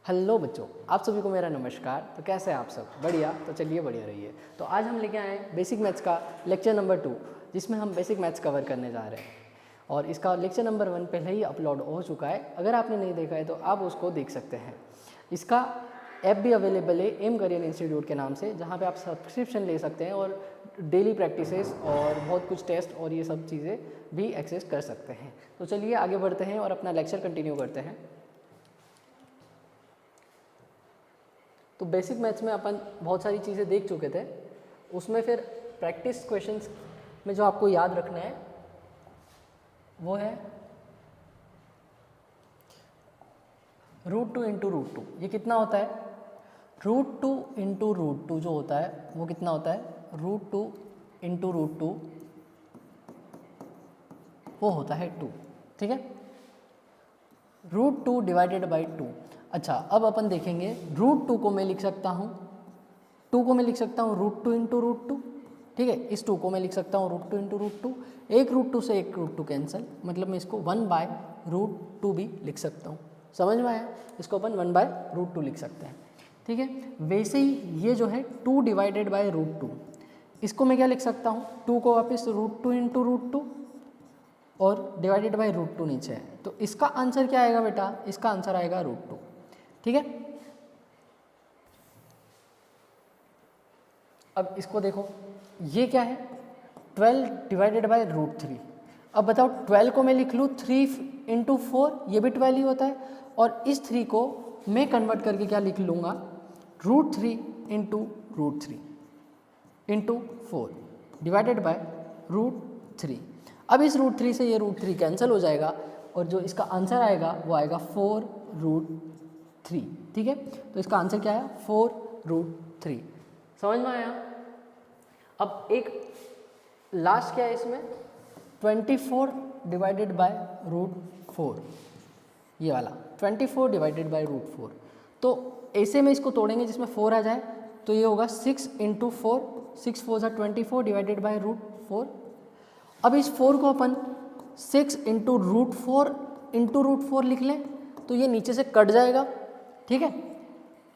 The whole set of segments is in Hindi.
हेलो बच्चों, आप सभी को मेरा नमस्कार। तो कैसे हैं आप सब? बढ़िया। तो चलिए बढ़िया रहिए। तो आज हम लेके आए हैं बेसिक मैथ्स का लेक्चर नंबर 2, जिसमें हम बेसिक मैथ्स कवर करने जा रहे हैं। और इसका लेक्चर नंबर 1 पहले ही अपलोड हो चुका है। अगर आपने नहीं देखा है तो आप उसको देख सकते हैं। इसका ऐप भी अवेलेबल है एम करियर इंस्टीट्यूट के नाम से, जहाँ पे आप सब्सक्रिप्शन ले सकते हैं और डेली प्रैक्टिसेस और बहुत कुछ टेस्ट और ये सब चीज़ें भी एक्सेस कर सकते हैं। तो चलिए आगे बढ़ते हैं और अपना लेक्चर कंटिन्यू करते हैं। तो बेसिक मैथ्स में अपन बहुत सारी चीज़ें देख चुके थे। उसमें फिर प्रैक्टिस क्वेश्चंस में जो आपको याद रखना है वो है √2 इंटू √2। ये कितना होता है? √2 इंटू √2 जो होता है वो कितना होता है? √2 इंटू √2 वो होता है 2। ठीक है, √2 डिवाइडेड बाई 2। अच्छा, अब अपन देखेंगे √2 को मैं लिख सकता हूँ, 2 को मैं लिख सकता हूँ √2 इंटू √2। ठीक है, इस 2 को मैं लिख सकता हूँ √2 इंटू √2। एक √2 से एक √2 कैंसिल, मतलब मैं इसको 1/√2 भी लिख सकता हूँ। समझ में आया? इसको अपन 1/√2 लिख सकते हैं। ठीक है, वैसे ही ये जो है 2 डिवाइडेड बाई √2, इसको मैं क्या लिख सकता हूँ? 2 को वापस √2 इंटू √2 और डिवाइडेड बाई √2 नीचे है। तो इसका आंसर क्या आएगा बेटा? इसका आंसर आएगा √2। ठीक है, अब इसको देखो, ये क्या है? 12 डिवाइडेड बाई √3। अब बताओ 12 को मैं लिख लूँ 3 इंटू 4, ये भी 12 ही होता है। और इस 3 को मैं कन्वर्ट करके क्या लिख लूँगा? √3 इंटू √3 इंटू 4 डिवाइडेड बाय √3। अब इस √3 से ये √3 कैंसिल हो जाएगा और जो इसका आंसर आएगा वो आएगा 4√3। ठीक है, तो इसका आंसर क्या है? 4√3। समझ में आया? अब एक लास्ट क्या है इसमें? 24 डिवाइडेड बाय √4, ये वाला 24 डिवाइडेड बाय √4। तो ऐसे में इसको तोड़ेंगे जिसमें 4 आ जाए, तो ये होगा 6 इंटू 4, 6 4 ज़ा 24 डिवाइडेड बाई √4। अब इस 4 को अपन 6 इंटू √4 लिख लें तो ये नीचे से कट जाएगा। ठीक है,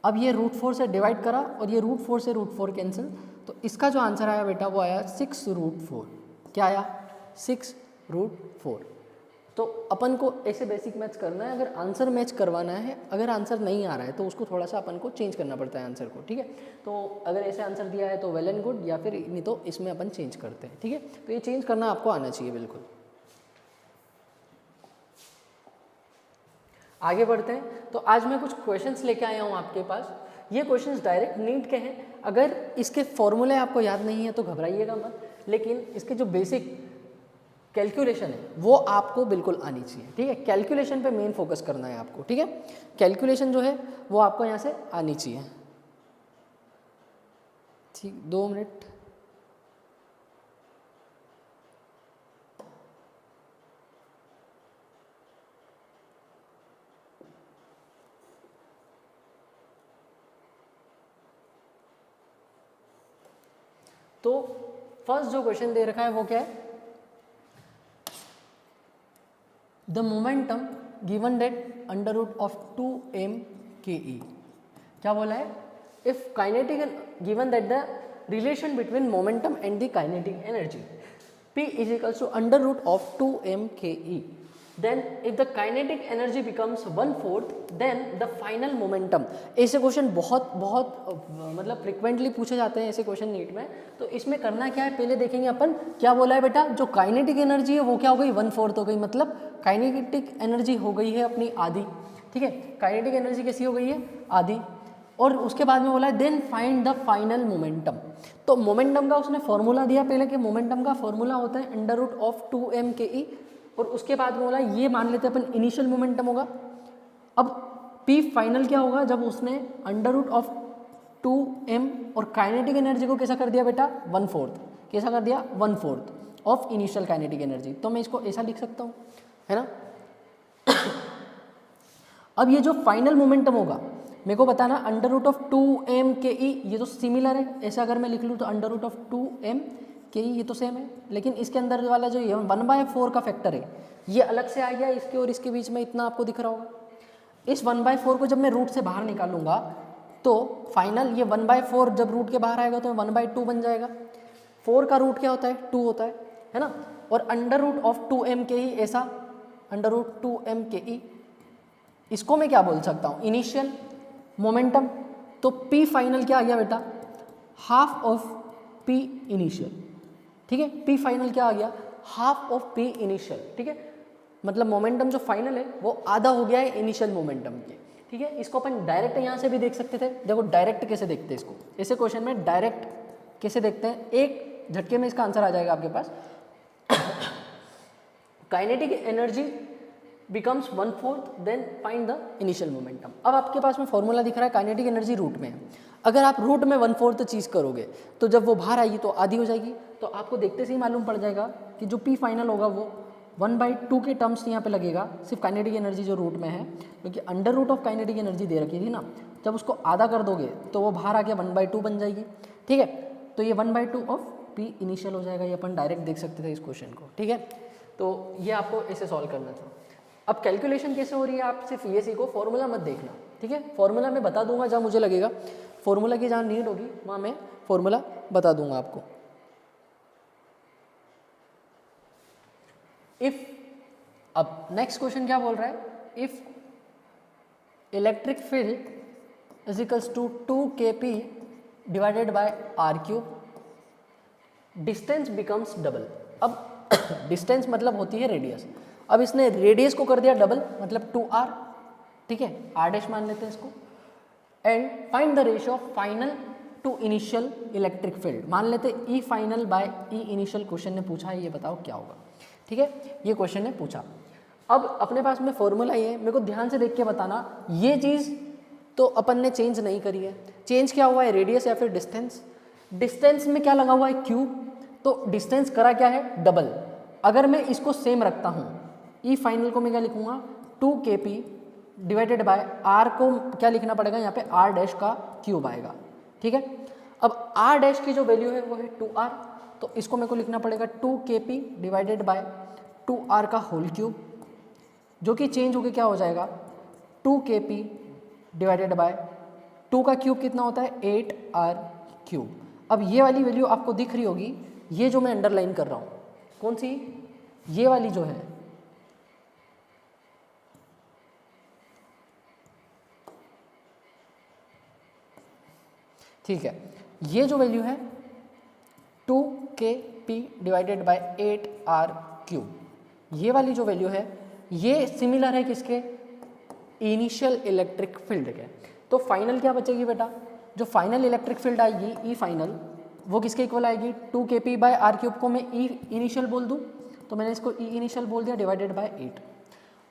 अब ये √4 से डिवाइड करा और ये √4 से √4 कैंसिल, तो इसका जो आंसर आया बेटा वो आया 6√4। क्या आया? 6√4। तो अपन को ऐसे बेसिक मैथ्स करना है। अगर आंसर मैच करवाना है, अगर आंसर नहीं आ रहा है तो उसको थोड़ा सा अपन को चेंज करना पड़ता है आंसर को। ठीक है, तो अगर ऐसे आंसर दिया है तो वेल एंड गुड, या फिर नहीं तो इसमें अपन चेंज करते हैं। ठीक है, तो ये चेंज करना आपको आना चाहिए बिल्कुल। आगे बढ़ते हैं। तो आज मैं कुछ क्वेश्चंस लेके आया हूँ आपके पास। ये क्वेश्चंस डायरेक्ट नीट के हैं। अगर इसके फॉर्मूले आपको याद नहीं है तो घबराइएगा मत, लेकिन इसके जो बेसिक कैलकुलेशन है वो आपको बिल्कुल आनी चाहिए। ठीक है, कैलकुलेशन पे मेन फोकस करना है आपको। ठीक है, कैलकुलेशन जो है वो आपको यहाँ से आनी चाहिए। ठीक, 2 मिनट। तो फर्स्ट जो क्वेश्चन दे रखा है वो क्या है? The momentum given that √2m ke। क्या बोला है? If kinetic given that the relation between momentum and the kinetic energy p is equals to √2m ke, then if the kinetic energy becomes 1/4 then the final momentum। ऐसे क्वेश्चन बहुत मतलब फ्रिक्वेंटली पूछे जाते हैं ऐसे क्वेश्चन नीट में। तो इसमें करना क्या है, पहले देखेंगे अपन क्या बोला है बेटा। जो काइनेटिक एनर्जी है वो क्या हो गई? 1/4 हो गई, मतलब काइनेटिक एनर्जी हो गई है अपनी आधी। ठीक है, काइनेटिक एनर्जी कैसी हो गई है? आधी। और उसके बाद में बोला है then find the final momentum. तो मोमेंटम का उसने फॉर्मूला दिया पहले कि मोमेंटम का फॉर्मूला होता है √2m ke, और उसके बाद में बोला ये मान लेते हैं अपन इनिशियल मोमेंटम होगा। अब P फाइनल क्या होगा? जब उसने √2m और काइनेटिक एनर्जी को कैसा कर दिया बेटा? 1/4। कैसा कर दिया? 1/4 ऑफ इनिशियल काइनेटिक एनर्जी। तो मैं इसको ऐसा लिख सकता हूँ, है ना। अब ये जो फाइनल मोमेंटम होगा मेरे को बताना √2m ke, ये तो सिमिलर है। ऐसा अगर मैं लिख लूँ तो √2m के ये तो सेम है, लेकिन इसके अंदर वाला जो 1/4 का फैक्टर है ये अलग से आ गया। इसके और इसके बीच में इतना आपको दिख रहा होगा। इस 1/4 को जब मैं रूट से बाहर निकालूंगा तो फाइनल ये 1/4 जब रूट के बाहर आएगा तो 1/2 बन जाएगा। 4 का रूट क्या होता है? 2 होता है ना। और अंडर रूट ऑफ 2m के ई ऐसा, अंडर रूट 2m के ई, इसको मैं क्या बोल सकता हूँ? Initial momentum. तो p फाइनल क्या आ गया बेटा? Half of p initial. ठीक है, p फाइनल क्या आ गया? Half of p initial. ठीक है, मतलब मोमेंटम जो फाइनल है वो आधा हो गया है इनिशियल मोमेंटम के। ठीक है, इसको अपन डायरेक्ट यहाँ से भी देख सकते थे। देखो डायरेक्ट कैसे देखते हैं इसको, ऐसे क्वेश्चन में डायरेक्ट कैसे देखते हैं, एक झटके में इसका आंसर आ जाएगा आपके पास। Kinetic energy becomes 1/4 then find the initial momentum. अब आपके पास में फॉर्मूला दिख रहा है, काइनेटिक एनर्जी रूट में है। अगर आप रूट में 1/4 चीज़ करोगे तो जब वो बाहर आएगी तो आधी हो जाएगी। तो आपको देखते से ही मालूम पड़ जाएगा कि जो p फाइनल होगा वो 1/2 के टर्म्स यहाँ पे लगेगा, सिर्फ काइनेटिक एनर्जी जो रूट में है, क्योंकि under root of kinetic energy दे रखी थी ना, जब उसको आधा कर दोगे तो वो बाहर आके 1/2 बन जाएगी। ठीक है, तो ये 1/2 ऑफ p इनिशियल हो जाएगा। ये अपन डायरेक्ट देख सकते थे इस क्वेश्चन को। ठीक है, तो ये आपको ऐसे सॉल्व करना था। अब कैलकुलेशन कैसे हो रही है आप सिर्फ ये सीखो, फॉर्मूला मत देखना। ठीक है, फॉर्मूला मैं बता दूंगा जहाँ मुझे लगेगा फॉर्मूला की जहाँ नीड होगी वहाँ मैं फॉर्मूला बता दूंगा आपको। इफ, अब नेक्स्ट क्वेश्चन क्या बोल रहा है? If electric field is equals to 2kp divided by r3, distance becomes double. अब डिस्टेंस मतलब होती है रेडियस। अब इसने रेडियस को कर दिया डबल, मतलब 2r। ठीक है, r डैश मान लेते हैं इसको। And find the ratio of final to initial electric field. मान लेते E final by E initial question ने पूछा है, ये बताओ क्या होगा। ठीक है, ये क्वेश्चन ने पूछा। अब अपने पास में फॉर्मूला ये है, मेरे को ध्यान से देख के बताना, ये चीज़ तो अपन ने चेंज नहीं करी है। चेंज क्या हुआ है? रेडियस या फिर डिस्टेंस। डिस्टेंस में क्या लगा हुआ है? Q, तो डिस्टेंस करा क्या है? डबल। अगर मैं इसको सेम रखता हूँ, E फाइनल को मैं क्या लिखूंगा? 2kp डिवाइडेड बाय r को क्या लिखना पड़ेगा यहाँ पे? r डैश का क्यूब आएगा। ठीक है, अब r डैश की जो वैल्यू है वो है 2r, तो इसको मेरे को लिखना पड़ेगा 2kp डिवाइडेड बाय 2r का होल क्यूब, जो कि चेंज होकर क्या हो जाएगा? 2kp डिवाइडेड बाय 2 का क्यूब कितना होता है? 8r cube. अब ये वाली वैल्यू आपको दिख रही होगी, ये जो मैं अंडरलाइन कर रहा हूँ, कौन सी? ये वाली जो है, ठीक है, ये जो वैल्यू है 2kp divided bye 8r cube, ये वाली जो वैल्यू है ये सिमिलर है किसके? इनिशियल इलेक्ट्रिक फील्ड के। तो फाइनल क्या बचेगी बेटा? जो फाइनल इलेक्ट्रिक फील्ड आएगी E फाइनल, वो किसके इक्वल आएगी? 2kp बाय r क्यूब को मैं E इनिशियल बोल दूँ, तो मैंने इसको E इनिशियल बोल दिया डिवाइडेड बाय 8।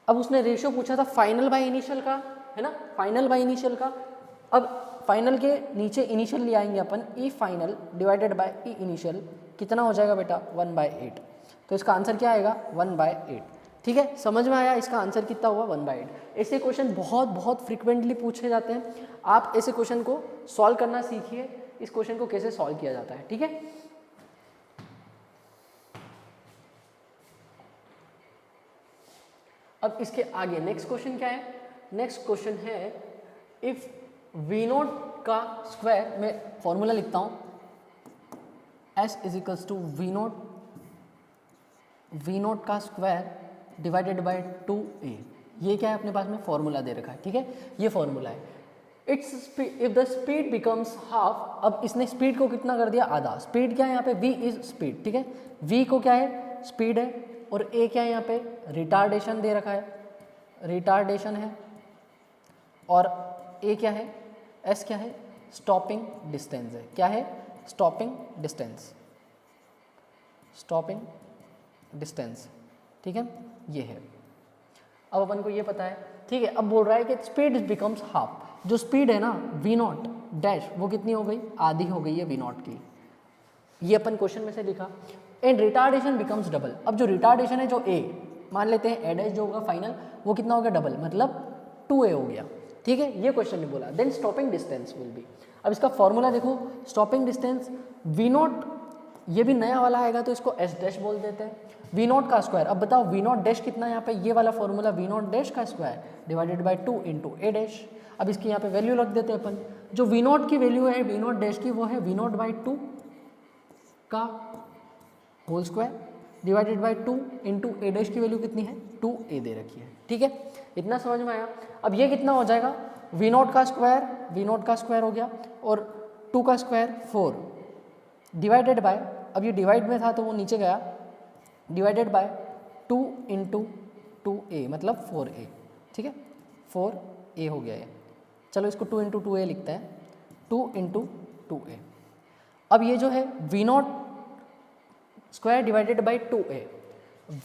अब उसने रेशियो पूछा था फाइनल बाय इनिशियल का, है ना, फाइनल बाय इनिशियल का। अब फाइनल के नीचे इनिशियल ले आएंगे अपन, E final divided by E initial, कितना हो जाएगा बेटा? 1/8। तो इसका आंसर क्या आएगा? 1/8। ठीक है, समझ में आया इसका आंसर कितना हुआ? 1/8। ऐसे क्वेश्चन बहुत बहुत फ्रिक्वेंटली पूछे जाते हैं। आप ऐसे क्वेश्चन को सॉल्व करना सीखिए, इस क्वेश्चन को कैसे सॉल्व किया जाता है। ठीक है, अब इसके आगे नेक्स्ट क्वेश्चन क्या है? नेक्स्ट क्वेश्चन है इफ V0 का स्क्वायर, मैं फॉर्मूला लिखता हूं, S is equals to V0 का स्क्वायर डिवाइडेड बाय 2a। ये क्या है? अपने पास में फॉर्मूला दे रखा है। ठीक है, ये फॉर्मूला है। It's if the speed becomes half. अब इसने स्पीड को कितना कर दिया? आधा। स्पीड क्या है यहाँ पे? v is speed. ठीक है, v को क्या है? स्पीड है, और a क्या है यहाँ पे? रिटार्डेशन दे रखा है, रिटार्डेशन है, और a क्या है? s क्या है? स्टॉपिंग डिस्टेंस है। क्या है? Stopping distance, stopping distance. ठीक है, ये है। अब अपन को ये पता है। ठीक है, अब बोल रहा है कि स्पीड बिकम्स हाफ। जो स्पीड है ना V0 डैश, वो कितनी हो गई? आधी हो गई है V0 की। ये अपन क्वेश्चन में से लिखा। And retardation becomes double. अब जो रिटार्डेशन है, जो a मान लेते हैं, a डैश जो होगा फाइनल, वो कितना हो गया? डबल, मतलब 2a हो गया। ठीक है, ये क्वेश्चन ने बोला। Then stopping distance will be. अब इसका फॉर्मूला देखो, स्टॉपिंग डिस्टेंस V0, ये भी नया वाला आएगा तो इसको S डैश बोल देते हैं। वी नॉट का स्क्वायर। अब बताओ वी नॉट डैश कितना है यहाँ पे, ये वाला फॉर्मूला वी नॉट डैश का square divided by 2 into A dash. अब इसकी यहाँ पे वैल्यू रख देते हैं अपन, जो वी नॉट की वैल्यू है वी नॉट डैश की वो है वी नॉट बाई 2 का whole square divided by 2 into A dash की वैल्यू कितनी है 2a दे रखी है। ठीक है, इतना समझ में आया। अब ये कितना हो जाएगा, वी नॉट का स्क्वायर हो गया और 2 का स्क्वायर 4 डिवाइडेड बाय, अब ये डिवाइड में था तो वो नीचे गया, डिवाइडेड बाय 2 इंटू 2a मतलब 4a। ठीक है, 4a हो गया ये। चलो इसको 2 इंटू 2a लिखते हैं, 2 इंटू 2a। अब ये जो है V naught square divided by 2a,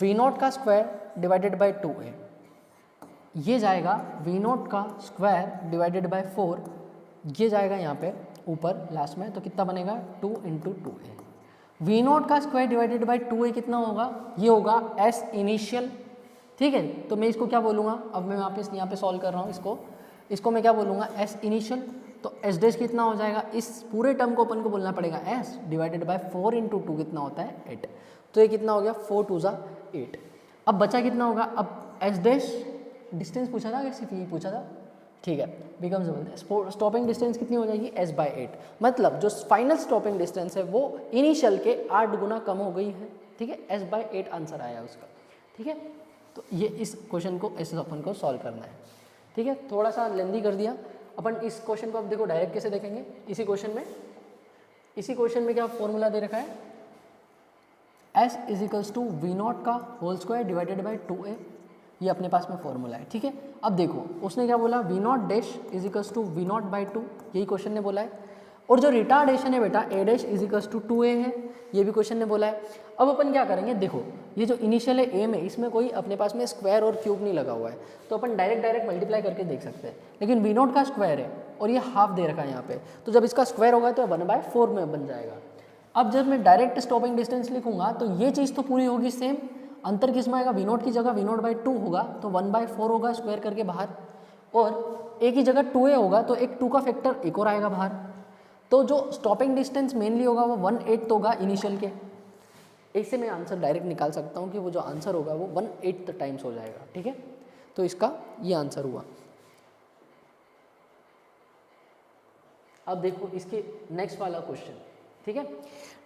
V naught का स्क्वायर डिवाइडेड बाई 2a, ये जाएगा वी नॉट का स्क्वायर डिवाइडेड बाई 4, ये जाएगा यहाँ पे ऊपर लास्ट में, तो कितना बनेगा 2 इंटू 2a। वी नॉट का स्क्वायर डिवाइडेड बाई 2a कितना होगा, ये होगा एस इनिशियल। ठीक है, तो मैं इसको क्या बोलूँगा, अब मैं यहाँ पे सॉल्व कर रहा हूँ इसको मैं क्या बोलूँगा एस इनिशियल। तो एस डैश कितना हो जाएगा, इस पूरे टर्म को अपन को बोलना पड़ेगा एस डिवाइडेड बाय 4 इंटू 2 कितना होता है 8। तो ये कितना हो गया 4 2 ज़ा 8। अब बचा कितना होगा, अब एस डैश डिस्टेंस पूछा था, सिर्फ यही पूछा था। ठीक है, बिकम्स स्टॉपिंग डिस्टेंस कितनी हो जाएगी एस बाई 8, मतलब जो फाइनल स्टॉपिंग डिस्टेंस है वो इनिशियल के 8 गुना कम हो गई है। ठीक है, एस बाई 8 आंसर आया उसका। ठीक है, तो ये इस क्वेश्चन को ऐसे अपन को सॉल्व करना है। ठीक है, थोड़ा सा लेंदी कर दिया अपन। इस क्वेश्चन को अब देखो डायरेक्ट कैसे देखेंगे, इसी क्वेश्चन में क्या फॉर्मूला दे रखा है, S is equals to V naught का whole square divided by 2a, ये अपने पास में फॉर्मूला है। ठीक है, अब देखो उसने क्या बोला, V naught dash is equals to V naught by 2, यही क्वेश्चन ने बोला है। और जो रिटार्डेशन है बेटा A dash is equals to 2a है, ये भी क्वेश्चन ने बोला है। अब अपन क्या करेंगे, देखो ये जो इनिशियल है ए में, इसमें कोई अपने पास में स्क्वायर और क्यूब नहीं लगा हुआ है, तो अपन डायरेक्ट मल्टीप्लाई करके देख सकते हैं। लेकिन वी नॉट का स्क्वायर है और ये हाफ दे रखा है यहाँ पे, तो जब इसका स्क्वायर होगा तो 1/4 में बन जाएगा। अब जब मैं डायरेक्ट स्टॉपिंग डिस्टेंस लिखूंगा तो ये चीज़ तो पूरी होगी सेम, अंतर किस में आएगा, वी नॉट की जगह वी नॉट बाई 2 होगा तो 1/4 होगा स्क्वायर करके बाहर, और ए की जगह 2a होगा तो एक 2 का फैक्टर एक और आएगा बाहर। तो जो स्टॉपिंग डिस्टेंस मेनली होगा वो 1/8 होगा इनिशियल के। इससे मैं आंसर डायरेक्ट निकाल सकता हूँ कि वो जो आंसर होगा वो 1/8 टाइम्स हो जाएगा। ठीक है, तो इसका ये आंसर हुआ। अब देखो इसके नेक्स्ट वाला क्वेश्चन। ठीक है,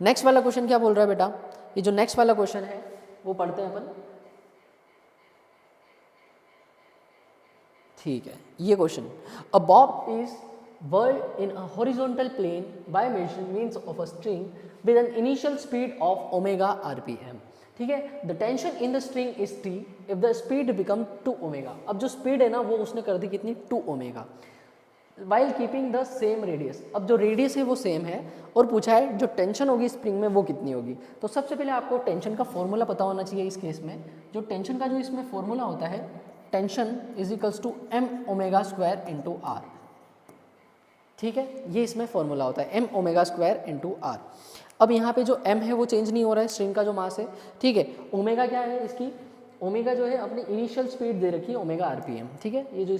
नेक्स्ट वाला क्वेश्चन क्या बोल रहा है बेटा, ये जो नेक्स्ट वाला क्वेश्चन है वो पढ़ते हैं अपन। ठीक है, ये question, a Bob is whirled in a horizontal plane by means of a string with an initial speed of omega rpm. ठीक है, the tension in the string is t if the speed become 2 omega. अब जो स्पीड है ना वो उसने कर दी कितनी 2 omega while keeping the same radius. अब जो रेडियस है वो सेम है और पूछा है जो टेंशन होगी स्प्रिंग में वो कितनी होगी। तो सबसे पहले आपको टेंशन का फॉर्मूला पता होना चाहिए। इस केस में जो टेंशन का जो इसमें फॉर्मूला होता है, tension is equals to m omega square into R. ठीक है, ये इसमें फॉर्मूला होता है m omega square into R. अब यहाँ पे जो m है वो चेंज नहीं हो रहा है, स्ट्रिंग का जो मास है। ठीक है, ओमेगा क्या है इसकी, ओमेगा जो है अपनी इनिशियल स्पीड दे रखी है ओमेगा आरपीएम। ठीक है, ये जो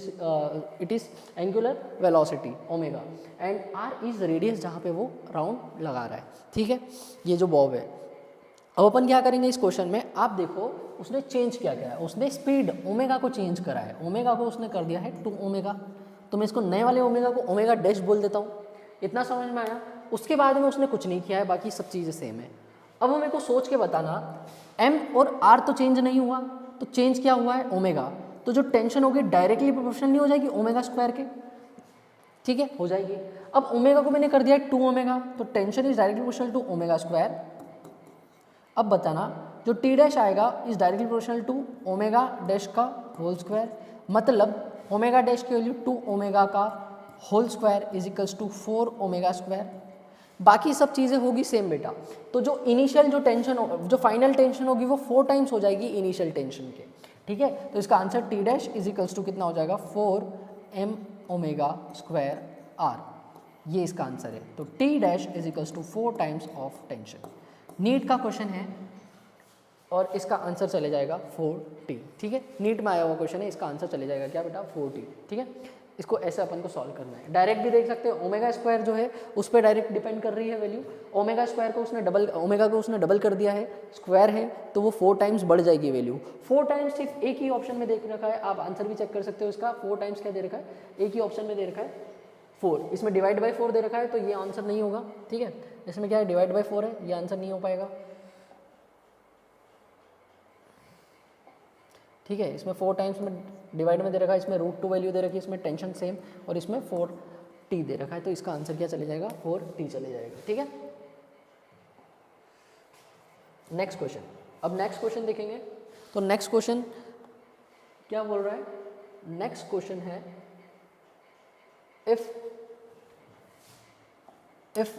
it is angular velocity omega and R is radius जहाँ पे वो राउंड लगा रहा है। ठीक है, ये जो बॉब है। अब अपन क्या करेंगे इस क्वेश्चन में, आप देखो उसने चेंज क्या किया है, उसने स्पीड ओमेगा को चेंज करा है, ओमेगा को उसने कर दिया है 2 ओमेगा। तो मैं इसको नए वाले ओमेगा को ओमेगा डैश बोल देता हूँ। इतना समझ में आया। उसके बाद में उसने कुछ नहीं किया है, बाकी सब चीज़ें सेम है। अब मेरे को सोच के बताना, m और r तो चेंज नहीं हुआ, तो चेंज क्या हुआ है ओमेगा। तो जो टेंशन होगी डायरेक्टली प्रोपोर्शनल नहीं हो जाएगी ओमेगा स्क्वायर के। ठीक है, हो जाएगी। अब ओमेगा को मैंने कर दिया है 2 ओमेगा, तो tension is directly proportional to omega square. अब बताना जो टी डैश आएगा is directly proportional to omega dash का होल स्क्वायर, मतलब ओमेगा डैश की वैल्यू 2 ओमेगा का whole square is equals to 4 omega square. बाकी सब चीज़ें होगी सेम बेटा। तो जो इनिशियल जो टेंशन हो, जो फाइनल टेंशन होगी वो 4 टाइम्स हो जाएगी इनिशियल टेंशन के। ठीक है, तो इसका answer T dash is equals to कितना हो जाएगा 4 m ओमेगा स्क्वायर r, ये इसका आंसर है। तो T dash is equals to 4 times of tension. NEET का क्वेश्चन है और इसका आंसर चले जाएगा 4t। ठीक है, नीट में आया हुआ क्वेश्चन है, इसका आंसर चले जाएगा क्या बेटा 4t। ठीक है, इसको ऐसे अपन को सॉल्व करना है। डायरेक्ट भी देख सकते हैं, ओमेगा स्क्वायर जो है उस पर डायरेक्ट डिपेंड कर रही है वैल्यू। ओमेगा स्क्वायर को उसने डबल, ओमेगा को उसने डबल कर दिया है, स्क्वायर है तो वो 4 टाइम्स बढ़ जाएगी वैल्यू। 4 टाइम्स सिर्फ एक ही ऑप्शन में देख रखा है, आप आंसर भी चेक कर सकते हो इसका। 4 टाइम्स क्या दे रखा है, एक ही ऑप्शन में दे रखा है 4, इसमें डिवाइड बाई 4 दे रखा है, तो ये आंसर नहीं होगा। ठीक है, इसमें क्या है डिवाइड बाई 4 है, ये आंसर नहीं हो पाएगा। ठीक है, इसमें 4 टाइम्स में डिवाइड में दे रखा है, इसमें √2 वैल्यू दे रखी है, इसमें टेंशन सेम, और इसमें 4t दे रखा है, तो इसका आंसर क्या चले जाएगा, 4t चले जाएगा। ठीक है, नेक्स्ट क्वेश्चन। अब नेक्स्ट क्वेश्चन देखेंगे, तो नेक्स्ट क्वेश्चन क्या बोल रहा है, नेक्स्ट क्वेश्चन है if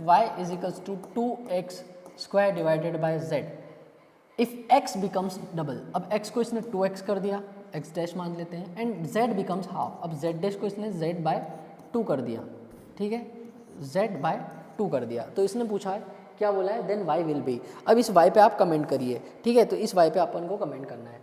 y is equals to 2x square divided by z, if x becomes double, अब x को इसने 2x कर दिया, x डैश मान लेते हैं, एंड z becomes हाफ, अब z डैश को इसने z बाय 2 कर दिया। ठीक है, z बाय 2 कर दिया, तो इसने पूछा है क्या बोला है, देन y विल बी। अब इस y पे आप कमेंट करिए। ठीक है, तो इस y पे अपन को कमेंट करना है।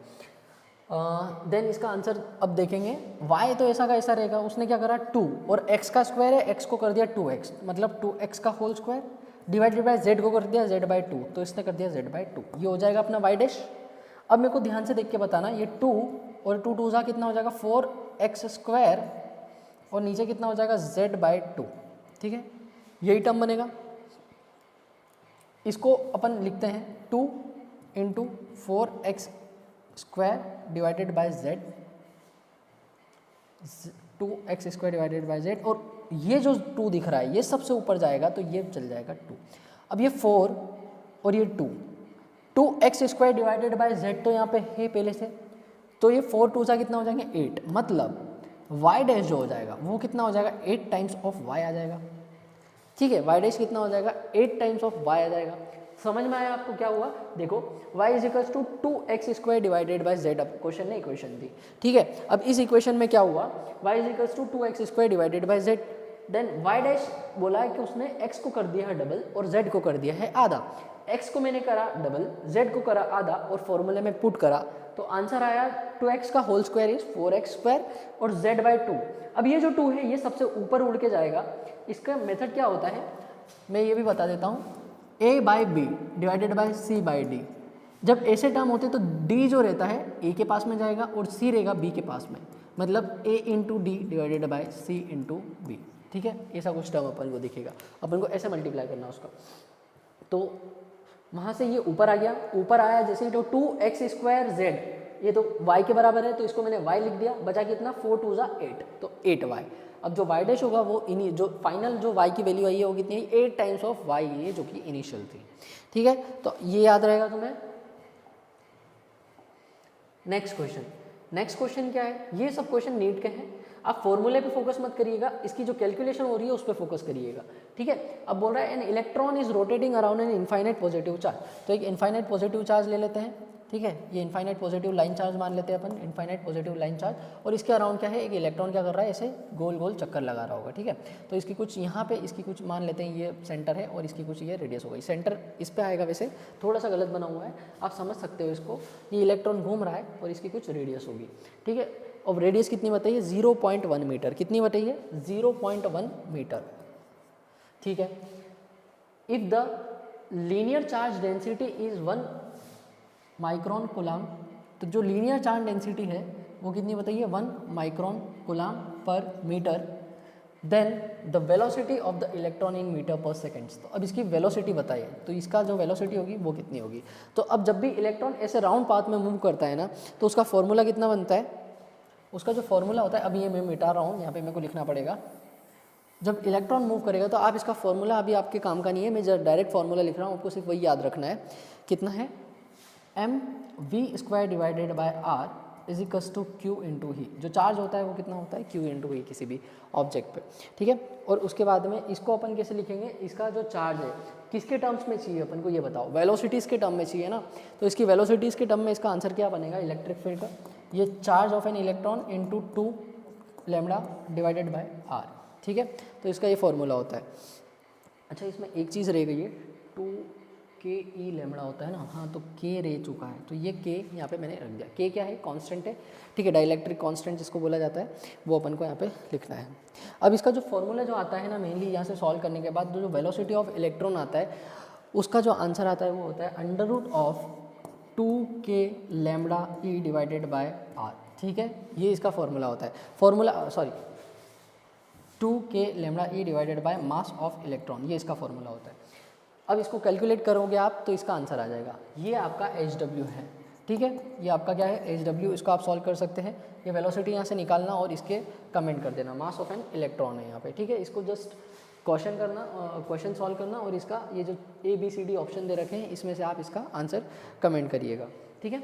देन इसका आंसर अब देखेंगे, y तो ऐसा का ऐसा रहेगा, उसने क्या करा 2 और x का स्क्वायर है, x को कर दिया 2x, मतलब 2x का whole square divided by z को कर दिया z बाई 2, तो इसने कर दिया z बाई 2, ये हो जाएगा अपना y डैश। अब मेरे को ध्यान से देख के बताना, ये 2 और 2 2 कितना हो जाएगा 4x स्क्वायर, और नीचे कितना हो जाएगा z बाई 2। ठीक है, यही टर्म बनेगा। इसको अपन लिखते हैं 2 into 4x square divided by z, 2x square divided by z, और ये जो 2 दिख रहा है ये सबसे ऊपर जाएगा तो ये चल जाएगा 2। अब ये 4 और ये 2x square divided by z तो यहाँ पे है पहले से, तो ये 4 2 कितना हो जाएंगे 8, मतलब y डैश जो हो जाएगा वो कितना हो जाएगा 8 टाइम्स ऑफ y आ जाएगा। ठीक है, y डैश कितना हो जाएगा 8 टाइम्स ऑफ y आ जाएगा। समझ में आया आपको क्या हुआ, देखो y is equals to 2x square divided by z, अब क्वेश्चन ने इक्वेशन दी। ठीक है, अब इस इक्वेशन में क्या हुआ, y is equals to 2x square divided by z, then y dash बोला है कि उसने x को कर दिया है डबल और z को कर दिया है आधा। x को मैंने करा डबल, z को करा आधा और फॉर्मूले में पुट करा, तो आंसर आया 2x का whole square is 4x square और z बाई 2। अब ये जो 2 है ये सबसे ऊपर उड़ के जाएगा। इसका मेथड क्या होता है मैं ये भी बता देता हूँ, a by B divided by C by D. जब ऐसे टर्म होते हैं तो d जो रहता है a के पास में जाएगा और c रहेगा b के पास में, मतलब a into D divided by C into B. ठीक है, ऐसा कुछ टर्म अपन को दिखेगा, अपन को ऐसे मल्टीप्लाई करना उसका। तो वहाँ से ये ऊपर आ गया, ऊपर आया जैसे तो 2x स्क्वायर z, ये तो y के बराबर है तो इसको मैंने y लिख दिया, बचा कितना 4 2 8, तो 8y। अब जो y डैश होगा वो जो फाइनल जो y की वैल्यू आई है वो कितनी है 8 टाइम्स ऑफ y, ये जो कि इनिशियल थी। ठीक है, तो ये याद रहेगा तुम्हें। नेक्स्ट क्वेश्चन क्या है, ये सब क्वेश्चन नीट के हैं, आप फॉर्मूले पे फोकस मत करिएगा, इसकी जो कैलकुलेशन हो रही है उस पर फोकस करिएगा। ठीक है, अब बोल रहा है an electron is rotating around an infinite positive charge, तो एक इनफाइनाइट पॉजिटिव चार्ज ले लेते हैं। ठीक है, ये इनफाइनाइट पॉजिटिव लाइन चार्ज मान लेते हैं अपन, इनफाइनाइट पॉजिटिव लाइन चार्ज, और इसके अराउंड क्या है एक इलेक्ट्रॉन क्या कर रहा है, ऐसे गोल गोल चक्कर लगा रहा होगा। ठीक है, तो इसकी कुछ यहाँ पे इसकी कुछ मान लेते हैं ये सेंटर है और इसकी कुछ ये रेडियस होगा, सेंटर इस पे आएगा, वैसे थोड़ा सा गलत बना हुआ है आप समझ सकते हो इसको। ये इलेक्ट्रॉन घूम रहा है और इसकी कुछ रेडियस होगी। ठीक है, और रेडियस कितनी बताइए 0.1 मीटर, कितनी बताइए 0.1 मीटर। ठीक है, if the linear charge density is 1 micron coulomb, तो जो लीनियर चार्ज डेंसिटी है वो कितनी बताइए 1 micron coulomb per metre, then the velocity of the electron in metre per seconds. तो अब इसकी वेलोसिटी बताइए, तो इसका जो वेलोसिटी होगी वो कितनी होगी। तो अब जब भी इलेक्ट्रॉन ऐसे राउंड पाथ में मूव करता है ना, तो उसका फॉर्मूला कितना बनता है, उसका जो फॉर्मूला होता है, अभी ये मैं मिटा रहा हूँ, यहाँ पे मेरे को लिखना पड़ेगा। जब इलेक्ट्रॉन मूव करेगा तो आप इसका फॉर्मूला अभी आपके काम का नहीं है, मैं जब डायरेक्ट फॉर्मूला लिख रहा हूँ, आपको सिर्फ वही याद रखना है। कितना है mv square divided by r is equals to q into ही। जो चार्ज होता है वो कितना होता है q इंटू ही किसी भी ऑब्जेक्ट पे। ठीक है, और उसके बाद में इसको अपन कैसे लिखेंगे, इसका जो चार्ज है किसके टर्म्स में चाहिए अपन को ये बताओ, वेलोसिटीज़ के टर्म में चाहिए ना, तो इसकी वेलोसिटीज़ के टर्म में इसका आंसर क्या बनेगा इलेक्ट्रिक फील्ड का, ये charge of an electron into 2 lambda divided by r। ठीक है, तो इसका ये फॉर्मूला होता है। अच्छा, इसमें एक चीज़ रह गई है, 2 के ई लेमड़ा होता है ना, हाँ तो के रह चुका है, तो ये के यहाँ पे मैंने रख दिया। के क्या है? कांस्टेंट है, ठीक है, डाइलेक्ट्रिक कांस्टेंट जिसको बोला जाता है, वो अपन को यहाँ पे लिखना है। अब इसका जो फॉर्मूला जो आता है ना, मेनली यहाँ से सॉल्व करने के बाद जो वेलोसिटी ऑफ इलेक्ट्रॉन आता है, उसका जो आंसर आता है वो होता है under root of 2k lambda E divided by R, ठीक है, ये इसका फॉर्मूला होता है। Formula 2k lambda E divided by mass of electron, ये इसका फॉर्मूला होता है। अब इसको कैलकुलेट करोगे आप तो इसका आंसर आ जाएगा, ये आपका HW है, ठीक है, ये आपका क्या है? HW, इसको आप सॉल्व कर सकते हैं। ये वेलोसिटी यहाँ से निकालना और इसके कमेंट कर देना, मास ऑफ एन इलेक्ट्रॉन है यहाँ पे, ठीक है। इसको जस्ट क्वेश्चन करना, क्वेश्चन सॉल्व करना और इसका ये जो ABCD ऑप्शन दे रखे हैं इसमें से आप इसका आंसर कमेंट करिएगा, ठीक है।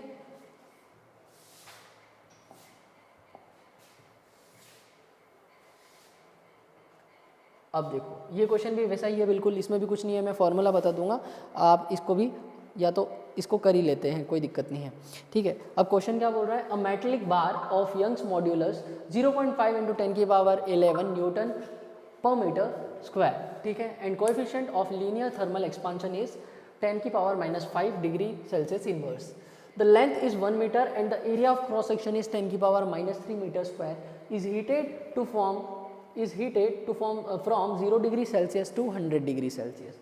अब देखो ये क्वेश्चन भी वैसा ही है बिल्कुल, इसमें भी कुछ नहीं है, मैं फॉर्मूला बता दूंगा, आप इसको भी या तो इसको कर ही लेते हैं, कोई दिक्कत नहीं है, ठीक है। अब क्वेश्चन क्या बोल रहा है? A metallic bar of Young's modulus 0.5 × 10⁻11 newton per metre square, ठीक है, and coefficient of linear thermal expansion is 10⁻⁵ degree Celsius inverse. The length is 1 meter and the area of cross section is 10⁻³ meter square is heated to form from 0 degree Celsius to 100 degree Celsius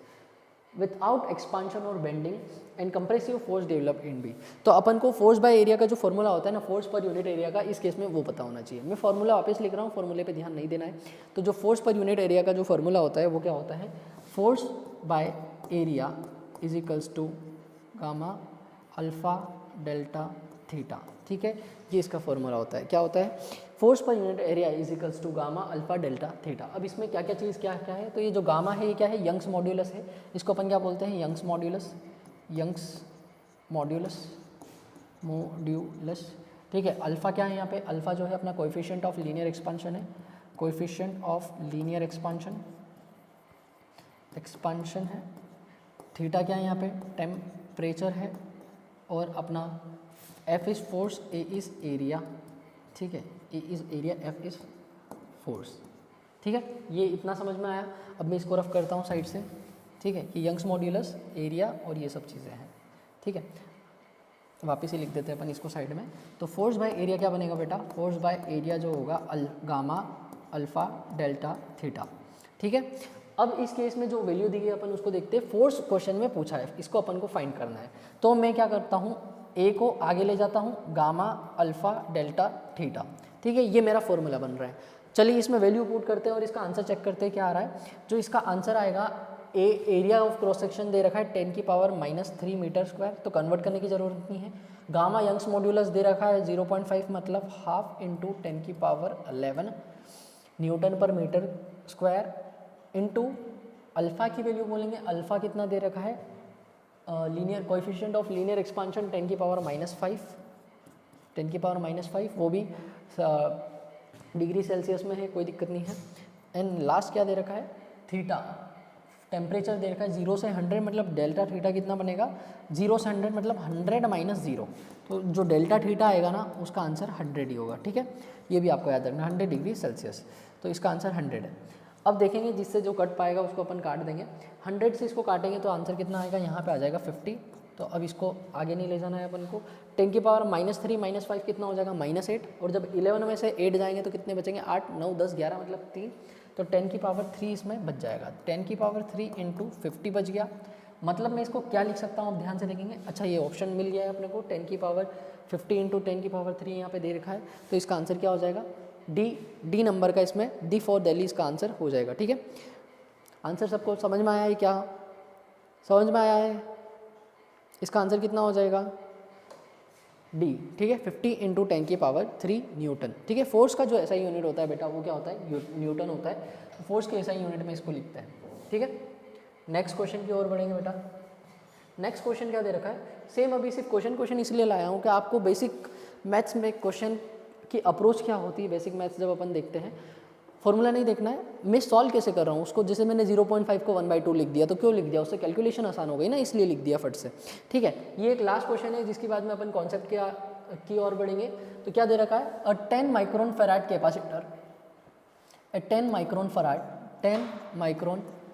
without expansion or bending and compressive force developed in B। तो अपन को फोर्स बाय एरिया का जो फॉर्मूला होता है ना, फोर्स पर यूनिट एरिया का, इस केस में वो पता होना चाहिए। मैं फॉर्मूला वापस लिख रहा हूँ, फॉर्मूले पे ध्यान नहीं देना है। तो जो फोर्स पर यूनिट एरिया का जो फॉर्मूला होता है वो क्या होता है? Force by area is equals to gamma alpha delta theta, ठीक है, ये इसका फॉर्मूला होता है। क्या होता है? Force per unit area is equals to gamma alpha delta theta. अब इसमें क्या क्या चीज़ क्या क्या है? तो ये जो गामा है ये क्या है? यंग्स मॉड्यूलस है, इसको अपन क्या बोलते हैं? यंग्स मॉड्यूलस, ठीक है। अल्फा क्या है यहाँ पे? अल्फा जो है अपना कोएफिशिएंट ऑफ लीनियर एक्सपांशन है, कोएफिशिएंट ऑफ लीनियर एक्सपांशन है। थीटा क्या है यहाँ पे? टेम्परेचर है, और अपना F is force, A is area, ठीक है, A is area, F is force, ठीक है। ये इतना समझ में आया। अब मैं इसको रफ करता हूँ साइड से, ठीक है, कि यंग्स मॉड्यूलस, एरिया और ये सब चीज़ें हैं, ठीक है। वापस ही लिख देते हैं अपन इसको साइड में। तो फोर्स बाय एरिया क्या बनेगा बेटा? फोर्स बाय एरिया जो होगा गामा अल्फा डेल्टा थीटा, ठीक है। अब इस केस में जो वैल्यू दी गई अपन उसको देखते हैं। फोर्स क्वेश्चन में पूछा है, इसको अपन को फाइंड करना है। तो मैं क्या करता हूँ? ए को आगे ले जाता हूँ, गामा अल्फा डेल्टा थीटा, ठीक है, ये मेरा फॉर्मूला बन रहा है। चलिए इसमें वैल्यू पुट करते हैं और इसका आंसर चेक करते हैं क्या आ रहा है। जो इसका आंसर आएगा, ए एरिया ऑफ क्रॉस सेक्शन दे रखा है 10⁻³ मीटर स्क्वायर, तो कन्वर्ट करने की ज़रूरत नहीं है। गामा यंग्स मॉड्यूलस दे रखा है 0.5, मतलब half into 10⁻11 newton per metre square, into alpha की वैल्यू बोलेंगे, अल्फ़ा कितना दे रखा है? Linear coefficient of linear expansion 10⁻⁵, वो भी डिग्री सेल्सियस में है, कोई दिक्कत नहीं है। एंड लास्ट क्या दे रखा है? थीटा, टेम्परेचर दे रखा है 0 से 100, मतलब डेल्टा थीटा कितना बनेगा? 0 से 100 मतलब 100 - 0, तो जो डेल्टा थीटा आएगा ना उसका आंसर 100 ही होगा, ठीक है। ये भी आपको याद रखना, 100 डिग्री सेल्सियस, तो इसका आंसर 100 है। अब देखेंगे जिससे जो कट पाएगा उसको अपन काट देंगे। 100 से इसको काटेंगे तो आंसर कितना आएगा? यहाँ पे आ जाएगा 50। तो अब इसको आगे नहीं ले जाना है अपन को। 10⁻³ - 5 कितना हो जाएगा? -8, और जब 11 में से 8 जाएंगे तो कितने बचेंगे? 8, 9, 10, 11 मतलब 3, तो 10⁻³ इसमें बच जाएगा। 10⁻³ × 50 बच गया। मतलब मैं इसको क्या लिख सकता हूँ? आप ध्यान से देखेंगे। अच्छा, ये ऑप्शन मिल गया है अपने को, 10⁻50 × 10⁻³ यहाँ पे दे रखा है, तो इसका आंसर क्या हो जाएगा? डी नंबर का, इसमें डी फॉर दिल्ली इसका आंसर हो जाएगा, ठीक है। आंसर सबको समझ में आया है? क्या समझ में आया है? इसका आंसर कितना हो जाएगा? डी, ठीक है, 50 × 10⁻³ न्यूटन, ठीक है। फोर्स का जो ऐसा यूनिट होता है बेटा वो क्या होता है? न्यूटन होता है। तो फोर्स के ऐसा यूनिट में इसको लिखते हैं, ठीक है। नेक्स्ट क्वेश्चन की ओर बढ़ेंगे बेटा। नेक्स्ट क्वेश्चन क्या दे रखा है? सेम अभी सिर्फ क्वेश्चन इसलिए लाया हूँ कि आपको बेसिक मैथ्स में क्वेश्चन की अप्रोच क्या होती है, बेसिक मैथ्स जब अपन देखते हैं, फॉर्मूला नहीं देखना है, मैं सॉल्व कैसे कर रहा हूँ उसको। जैसे मैंने 0.5 को 1/2 लिख दिया, तो क्यों लिख दिया? उससे कैलकुलेशन आसान हो गई ना, इसलिए लिख दिया फट से, ठीक है। ये एक लास्ट क्वेश्चन है जिसके बाद में अपन कॉन्सेप्ट की ओर बढ़ेंगे। तो क्या दे रखा है? A 10 micron farad capacitor, 10 micron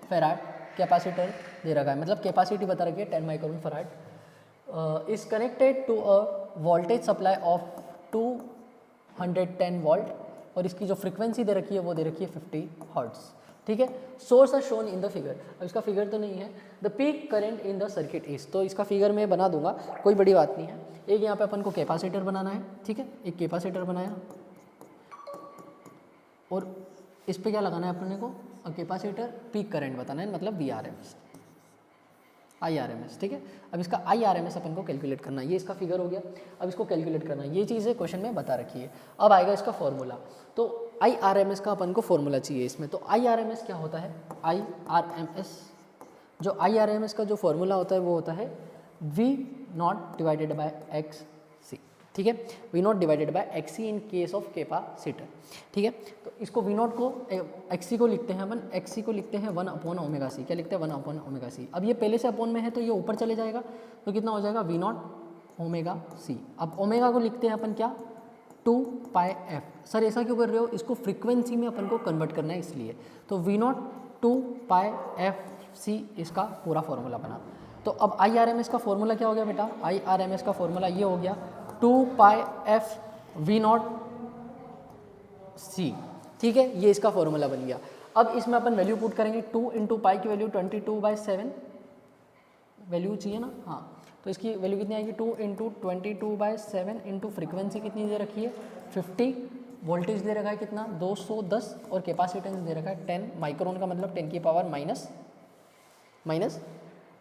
farad capacitor दे रखा है, मतलब कैपेसिटी बता रखी है 10 micron farad, is connected to a voltage supply of 210 volt, और इसकी जो फ्रीक्वेंसी दे रखी है वो दे रखी है 50 हर्ट्ज। ठीक है, source are shown in the figure. अब इसका फिगर तो नहीं है। The peak current in the circuit is, तो इसका फिगर मैं बना दूंगा, कोई बड़ी बात नहीं है। एक यहाँ पे अपन को कैपेसिटर बनाना है, ठीक है, एक कैपेसिटर बनाया और इस पे क्या लगाना है अपने को, कैपेसिटर पीक करंट बताना है, मतलब VRMS IRMS। ठीक है, अब इसका IRMS अपन को कैलकुलेट करना है, ये इसका फिगर हो गया। अब इसको कैलकुलेट करना है, ये चीज़ें क्वेश्चन में बता रखी है। अब आएगा इसका फॉर्मूला, तो IRMS का अपन को फॉर्मूला चाहिए इसमें। तो IRMS क्या होता है, IRMS, जो IRMS का जो फॉर्मूला होता है वो होता है V0 डिवाइडेड बाय XC। ठीक है, V0 divided by XC in case of capacitor. ठीक है, तो इसको V0 को XC को लिखते हैं अपन, XC को लिखते हैं 1/ωc। क्या लिखते हैं, 1/ωc। अब ये पहले से अपॉन में है तो ये ऊपर चले जाएगा, तो कितना हो जाएगा V0 ωc। अब ओमेगा को लिखते हैं अपन क्या, 2πf। सर ऐसा क्यों कर रहे हो, इसको फ्रीक्वेंसी में अपन को कन्वर्ट करना है इसलिए। तो V0 2πfc इसका पूरा फॉर्मूला बना। तो अब IRMS का फॉर्मूला क्या हो गया बेटा, IRMS का फॉर्मूला ये हो गया 2πf V0c। ठीक है, ये इसका फॉर्मूला बन गया। अब इसमें अपन वैल्यू पुट करेंगे, 2 × पाई की वैल्यू 22/7 वैल्यू चाहिए ना, हाँ, तो इसकी वैल्यू कितनी आएगी, 2 × 22/7 इंटू फ्रीक्वेंसी कितनी दे रखी है 50, वोल्टेज दे रखा है कितना 210, और कैपेसिटेंस दे रखा है 10 माइक्रोन का मतलब 10 की पावर माइनस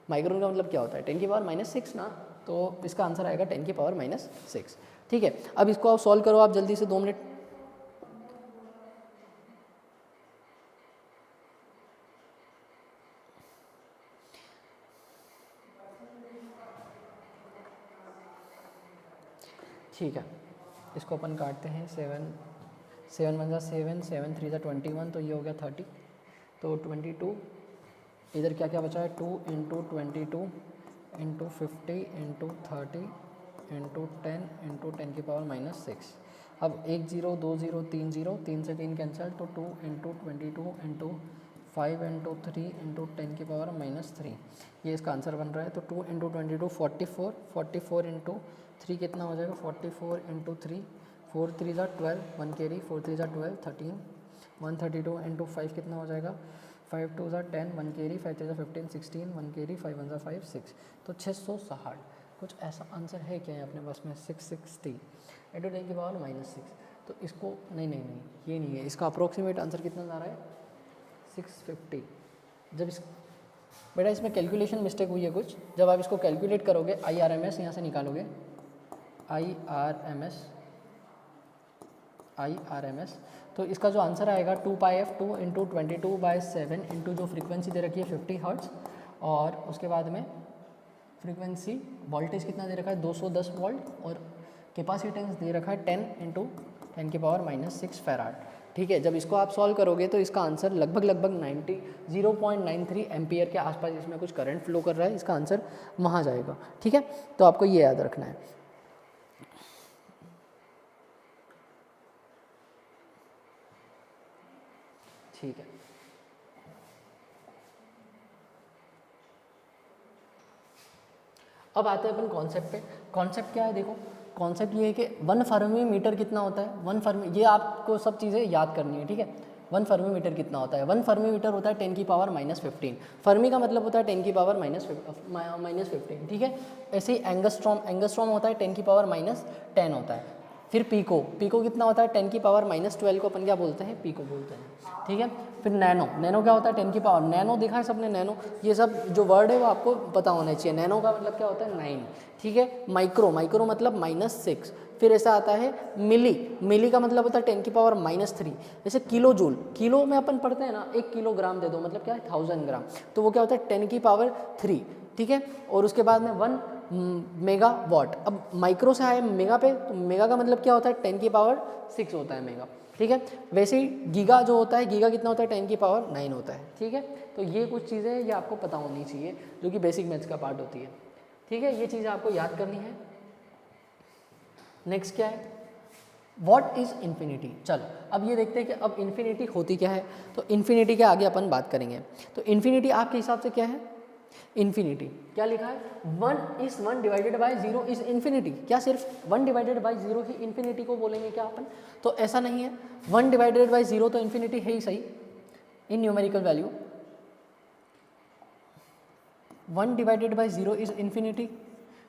माइक्रोन का मतलब क्या होता है 10 की पावर -6 ना, तो इसका आंसर आएगा 10 की पावर -6। ठीक है, अब इसको आप सॉल्व करो आप जल्दी से, 2 मिनट। ठीक है, इसको अपन काटते हैं, 7 1 7 7 3 21, तो ये हो गया 30, तो 22, इधर क्या क्या बचा है 2 × 22 × 50 × 30 × 10 × 10 की पावर -6। अब 1 0 2 0 3 0, 3 से 3 कैंसिल, तो 2 × 22 × 5 × 3 × 10 की पावर -3, ये इसका आंसर बन रहा है। तो 2 × 22 44, 44 × 3 कितना हो जाएगा 44 × 3, 4 3 12, 1 कैरी, 4 3 12, 13, 132 × 5 कितना हो जाएगा 5 2 10, 1 कैरी, 5 3 15, 16, 1 कैरी, 5 1 5 6, तो 660। कुछ ऐसा आंसर है क्या अपने पास में, 660 × 10 की पावर -6। तो इसको नहीं, ये नहीं है, इसका अप्रोक्सीमेट आंसर कितना आ रहा है 650। जब इस बेटा इसमें कैलकुलेशन मिस्टेक हुई है कुछ, जब आप इसको कैलकुलेट करोगे IRMS यहाँ से निकालोगे, IRMS, तो इसका जो आंसर आएगा 2πf 2 × 22/7 इंटू जो फ्रीक्वेंसी दे रखी है 50 हर्ट्ज, और उसके बाद में फ्रीक्वेंसी वोल्टेज कितना दे रखा है 210 वोल्ट, और कैपेसिटेंस दे रखा है 10 × 10 की पावर -6 फैराड। ठीक है, जब इसको आप सॉल्व करोगे तो इसका आंसर लगभग 0.93 एम्पियर के आसपास इसमें कुछ करंट फ्लो कर रहा है, इसका आंसर वहाँ जाएगा। ठीक है, तो आपको ये याद रखना है। ठीक है, अब आते हैं अपन कॉन्सेप्ट पे। कॉन्सेप्ट क्या है, देखो कॉन्सेप्ट ये है कि 1 फर्मी मीटर कितना होता है, 1 फर्मी, ये आपको सब चीज़ें याद करनी है। ठीक है, 1 फर्मी मीटर कितना होता है, 1 फर्मी मीटर होता है 10 की पावर -15, फर्मी का मतलब होता है 10 की पावर -15। ठीक है, ऐसे ही एंगस्ट्रॉम होता है 10 की पावर -10 होता है। फिर पीको कितना होता है 10 की पावर -12 को अपन क्या बोलते हैं, पीको बोलते हैं। ठीक है, फिर नैनो क्या होता है 10 की पावर, नैनो देखा है सबने, नैनो, ये सब जो वर्ड है वो आपको पता होना चाहिए। नैनो का मतलब क्या होता है 9। ठीक है, माइक्रो मतलब -6। फिर ऐसा आता है मिली का मतलब होता है 10 की पावर -3। जैसे किलो जूल, किलो में अपन पढ़ते हैं ना, 1 किलोग्राम दे दो मतलब क्या है 1000 ग्राम, तो वो क्या होता है 10 की पावर 3। ठीक है, और उसके बाद में 1 मेगावाट। अब माइक्रो से आए मेगा पे, तो मेगा का मतलब क्या होता है 10 की पावर 6 होता है मेगा। ठीक है, वैसे ही गीगा जो होता है, गीगा कितना होता है 10 की पावर 9 होता है। ठीक है, तो ये कुछ चीज़ें ये आपको पता होनी चाहिए जो कि बेसिक मैथ्स का पार्ट होती है। ठीक है, ये चीज़ें आपको याद करनी है। नेक्स्ट क्या है, व्हाट इज़ इन्फिनिटी। चलो अब ये देखते हैं कि अब इन्फिनिटी होती क्या है। तो इन्फिनिटी के आगे अपन बात करेंगे। तो इन्फिनिटी आपके हिसाब से क्या है? इन्फिनिटी क्या लिखा है? 1 डिवाइडेड बाय 0 इज इन्फिनिटी। क्या सिर्फ 1 डिवाइडेड बाय 0 ही इन्फिनिटी को बोलेंगे क्या अपन? तो ऐसा नहीं है। 1 डिवाइडेड बाय 0 तो इन्फिनिटी है ही सही इन numerical value. 1 divided by 0 is infinity,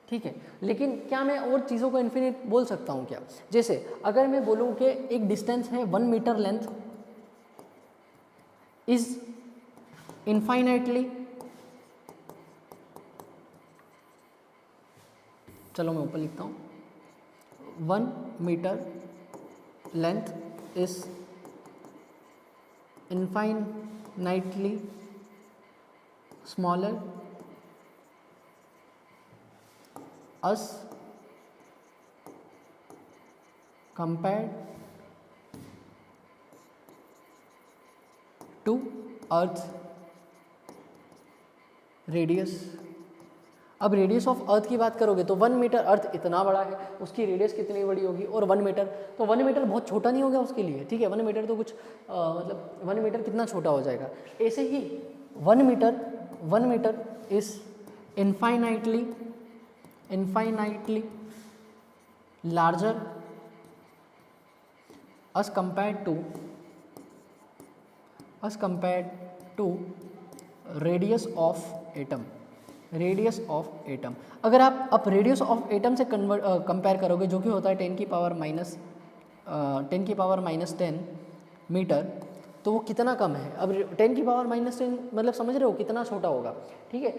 ठीक है। लेकिन क्या मैं और चीज़ों को इन्फिनिट बोल सकता हूँ क्या? जैसे अगर मैं बोलूँ कि एक डिस्टेंस है 1 मीटर लेंथ इज इनफाइनाइटली, चलो मैं ऊपर लिखता हूँ, 1 metre length is infinitely smaller as compared to Earth radius. अब रेडियस ऑफ अर्थ की बात करोगे तो 1 मीटर, अर्थ इतना बड़ा है, उसकी रेडियस कितनी बड़ी होगी? और 1 मीटर, तो 1 मीटर बहुत छोटा नहीं होगा उसके लिए, ठीक है। 1 मीटर तो कुछ मतलब 1 मीटर कितना छोटा हो जाएगा। ऐसे ही 1 metre is infinitely larger as compared to radius of atom। अगर आप रेडियस ऑफ एटम से कंपेयर करोगे जो कि होता है 10 की पावर माइनस 10 मीटर, तो वो कितना कम है। अब 10 की पावर माइनस 10 मतलब समझ रहे हो कितना छोटा होगा, ठीक है।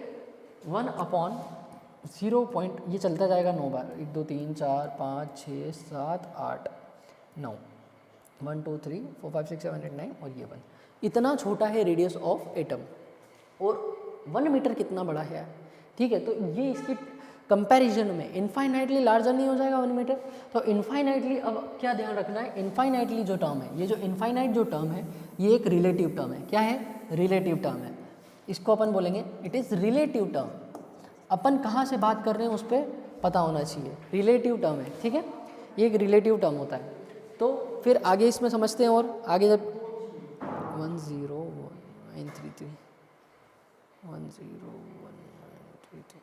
1/0 ये चलता जाएगा 9 बार, 1 2 3 4 5 6 7 8 9, 1 2 3 4 5 6 7 8 9 और ये 1, इतना छोटा है रेडियस ऑफ एटम। और 1 मीटर कितना बड़ा है, ठीक है। तो ये इसकी कंपैरिजन में इनफाइनाइटली लार्जर नहीं हो जाएगा 1 मीटर। तो इनफाइनाइटली, अब क्या ध्यान रखना है, इनफाइनाइटली जो टर्म है, ये जो इनफाइनाइट जो टर्म है, ये एक रिलेटिव टर्म है। क्या है? रिलेटिव टर्म है। इसको अपन बोलेंगे इट इज़ रिलेटिव टर्म। अपन कहाँ से बात कर रहे हैं उस पर पता होना चाहिए। रिलेटिव टर्म है, ठीक है, ये एक रिलेटिव टर्म होता है। तो फिर आगे इसमें समझते हैं, और आगे जब 101,933 101,933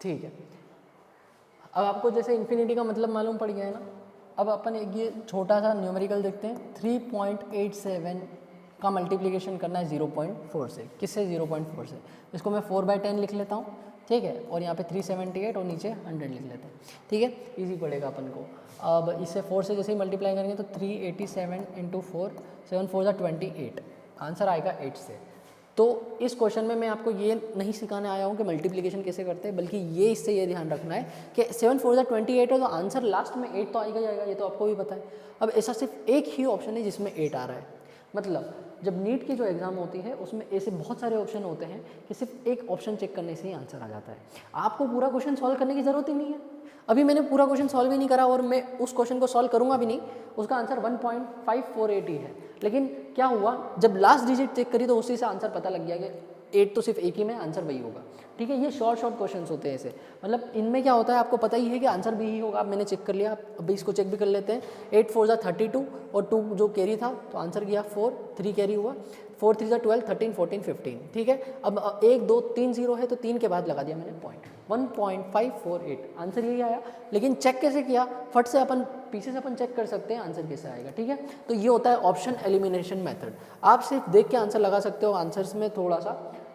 ठीक है। अब आपको जैसे इन्फिनिटी का मतलब मालूम पड़ गया है ना। अब अपन एक ये छोटा सा न्यूमेरिकल देखते हैं। 3.87 का मल्टीप्लिकेशन करना है 0.4 से। किससे? 0.4 से। इसको मैं 4/10 लिख लेता हूँ, ठीक है, और यहाँ पे 378 और नीचे 100 लिख लेते हैं, ठीक है, इजी पड़ेगा अपन को। अब इससे 4 से जैसे ही मल्टीप्लाई करेंगे तो 387 × 4, 7 4 28, आंसर आएगा 8 से। तो इस क्वेश्चन में मैं आपको ये नहीं सिखाने आया हूँ कि मल्टीप्लिकेशन कैसे करते हैं, बल्कि ये इससे ये ध्यान रखना है कि 7 4 28 है तो आंसर लास्ट में 8 तो आएगा ही आएगा, ये तो आपको भी पता है। अब ऐसा सिर्फ एक ही ऑप्शन है जिसमें 8 आ रहा है। मतलब जब नीट की जो एग्ज़ाम होती है उसमें ऐसे बहुत सारे ऑप्शन होते हैं कि सिर्फ एक ऑप्शन चेक करने से ही आंसर आ जाता है। आपको पूरा क्वेश्चन सॉल्व करने की ज़रूरत ही नहीं है। अभी मैंने पूरा क्वेश्चन सॉल्व ही नहीं करा और मैं उस क्वेश्चन को सॉल्व करूँगा भी नहीं, उसका आंसर 1.548 है। लेकिन क्या हुआ, जब लास्ट डिजिट चेक करी तो उसी से आंसर पता लग गया कि 8 तो सिर्फ एक ही में, आंसर वही होगा, ठीक है। ये शॉर्ट क्वेश्चंस होते हैं ऐसे। मतलब इनमें क्या होता है आपको पता ही है कि आंसर भी ही होगा। अब मैंने चेक कर लिया, अब इसको चेक भी कर लेते हैं। 8 4 32 और 2 जो कैरी था तो आंसर गया 4, 3 कैरी हुआ, 4 3 12 13 14 15, ठीक है। अब 1 2 3 0 है तो 3 के बाद लगा दिया मैंने पॉइंट, 1.548 आंसर यही आया। लेकिन चेक कैसे किया, फट से अपन पीछे से अपन चेक कर सकते हैं आंसर कैसे आएगा, ठीक है। तो ये होता है ऑप्शन एलिमिनेशन मेथड। आप सिर्फ देख के आंसर लगा सकते हो आंसर्स में, थोड़ा सा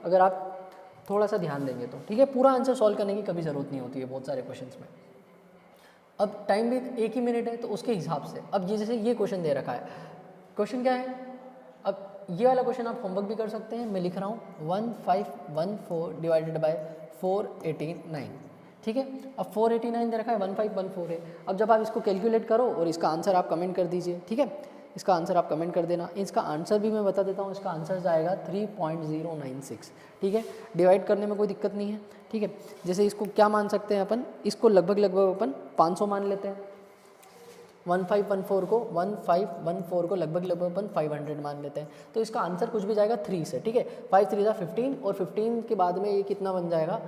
अगर आप थोड़ा सा ध्यान देंगे तो, ठीक है। पूरा आंसर सॉल्व करने की कभी ज़रूरत नहीं होती है बहुत सारे क्वेश्चंस में। अब टाइम भी 1 ही मिनट है तो उसके हिसाब से, अब ये जैसे ये क्वेश्चन दे रखा है, क्वेश्चन क्या है, अब ये वाला क्वेश्चन आप होमवर्क भी कर सकते हैं। मैं लिख रहा हूँ 1514 डिवाइडेड बाय 489, ठीक है। अब 489 दे रखा है, 1514 है। अब जब आप इसको कैलकुलेट करो और इसका आंसर आप कमेंट कर दीजिए, ठीक है। इसका आंसर आप कमेंट कर देना। इसका आंसर भी मैं बता देता हूँ, इसका आंसर जाएगा 3.096, ठीक है। डिवाइड करने में कोई दिक्कत नहीं है, ठीक है। जैसे इसको क्या मान सकते हैं अपन, इसको लगभग अपन 500 मान लेते हैं। 1514 को लगभग अपन 500 मान लेते हैं, तो इसका आंसर कुछ भी जाएगा 3 से, ठीक है। 5 3 15 और 15 के बाद में ये कितना बन जाएगा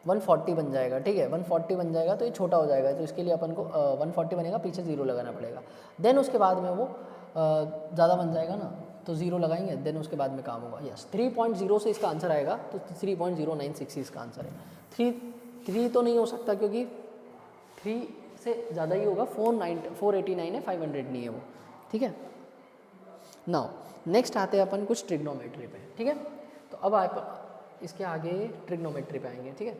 140 बन जाएगा, ठीक है। 140 बन जाएगा तो ये छोटा हो जाएगा, तो इसके लिए अपन को 140 बनेगा, पीछे 0 लगाना पड़ेगा। देन उसके बाद में वो ज़्यादा बन जाएगा ना, तो 0 लगाएंगे, देन उसके बाद में काम होगा। यस 3.0 से इसका आंसर आएगा, तो 3.096 इसका आंसर है। 3 तो नहीं हो सकता क्योंकि 3 से ज़्यादा ही होगा, 489 है, 500 नहीं है वो, ठीक है। नाउ नेक्स्ट आते हैं अपन कुछ ट्रिग्नोमेट्री पे, ठीक है। तो अब आप इसके आगे ट्रिग्नोमेट्री पे आएंगे, ठीक है।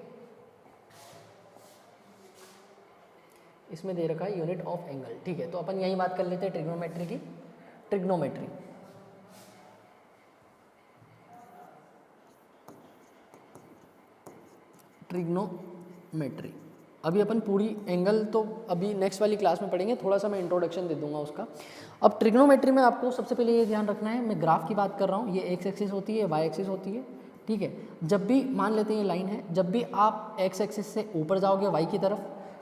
इसमें दे रखा है यूनिट ऑफ एंगल, ठीक है। तो अपन यही बात कर लेते हैं ट्रिग्नोमेट्री की। ट्रिग्नोमेट्री ट्रिग्नोमेट्री अभी अपन पूरी एंगल तो अभी नेक्स्ट वाली क्लास में पढ़ेंगे, थोड़ा सा मैं इंट्रोडक्शन दे दूंगा उसका। अब ट्रिग्नोमेट्री में आपको सबसे पहले ये ध्यान रखना है, मैं ग्राफ की बात कर रहा हूँ, ये एक्स एक्सिस होती है, वाई एक्सिस होती है, ठीक है। जब भी मान लेते हैं ये लाइन है, जब भी आप एक्स एक्सिस से ऊपर जाओगे वाई की तरफ,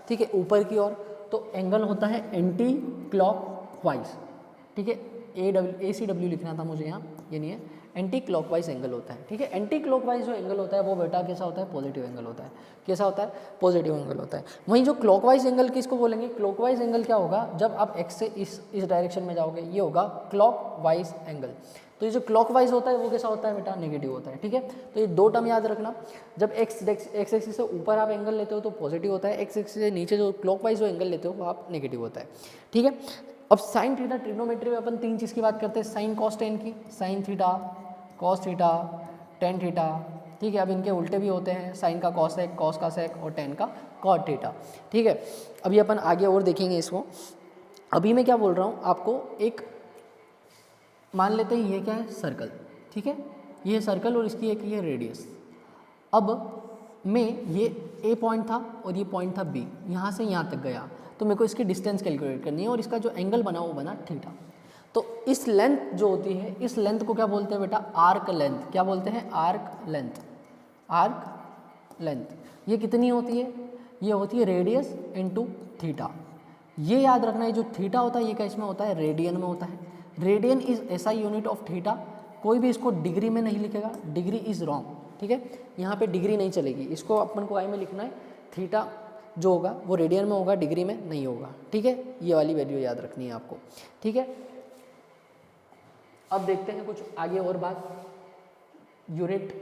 ठीक है, ऊपर की ओर, तो एंगल होता है एंटी क्लॉक वाइज, ठीक है। ACW लिखना था मुझे यहाँ, ये नहीं है, एंटी क्लॉकवाइज एंगल होता है, ठीक है। एंटी क्लॉकवाइज जो एंगल होता है वो बेटा कैसा होता है, पॉजिटिव एंगल होता है। कैसा होता है, पॉजिटिव एंगल होता है। वहीं जो क्लॉकवाइज एंगल किसको बोलेंगे, क्लॉकवाइज एंगल क्या होगा, जब आप एक्स से इस डायरेक्शन में जाओगे, ये होगा क्लॉकवाइज एंगल। तो ये जो क्लॉकवाइज होता है वो कैसा होता है बेटा, नेगेटिव होता है, ठीक है। तो ये 2 टर्म याद रखना, जब एक्स एक्सिस से ऊपर आप एंगल लेते हो तो पॉजिटिव होता है, एक्स एक्सिस से नीचे जो क्लॉकवाइज जो एंगल लेते हो वो आप नेगेटिव होता है, ठीक है। अब साइन थीटा, ट्रिग्नोमेट्री में अपन 3 चीज़ की बात करते हैं, साइन कॉस टेन की, sine theta cos theta tan theta, ठीक है। अब इनके उल्टे भी होते हैं, साइन का कॉसेक, कॉस का सेक और टेन का कॉट थीटा, ठीक है। अभी अपन आगे और देखेंगे इसको। अभी मैं क्या बोल रहा हूँ आपको, एक मान लेते हैं ये क्या है, सर्कल, ठीक है, ये सर्कल और इसकी एक ये रेडियस। अब मैं ये ए पॉइंट था और ये पॉइंट था बी, यहाँ से यहाँ तक गया, तो मेरे को इसकी डिस्टेंस कैलकुलेट करनी है और इसका जो एंगल बना वो बना थीटा। तो इस लेंथ जो होती है, इस लेंथ को क्या बोलते हैं बेटा, आर्क लेंथ। क्या बोलते हैं, आर्क लेंथ। आर्क लेंथ ये कितनी होती है, ये होती है रेडियस इनटू थीटा। ये याद रखना है, जो थीटा होता है ये क्या इसमें होता है, रेडियन में होता है। रेडियन इज ऐसा यूनिट ऑफ थीटा, कोई भी इसको डिग्री में नहीं लिखेगा, डिग्री इज रॉन्ग, ठीक है। यहाँ पे डिग्री नहीं चलेगी, इसको अपन को आई में लिखना है, थीटा जो होगा वो रेडियन में होगा, डिग्री में नहीं होगा, ठीक है। ये वाली वैल्यू याद रखनी है आपको, ठीक है। अब देखते हैं कुछ आगे और बात, यूनिट।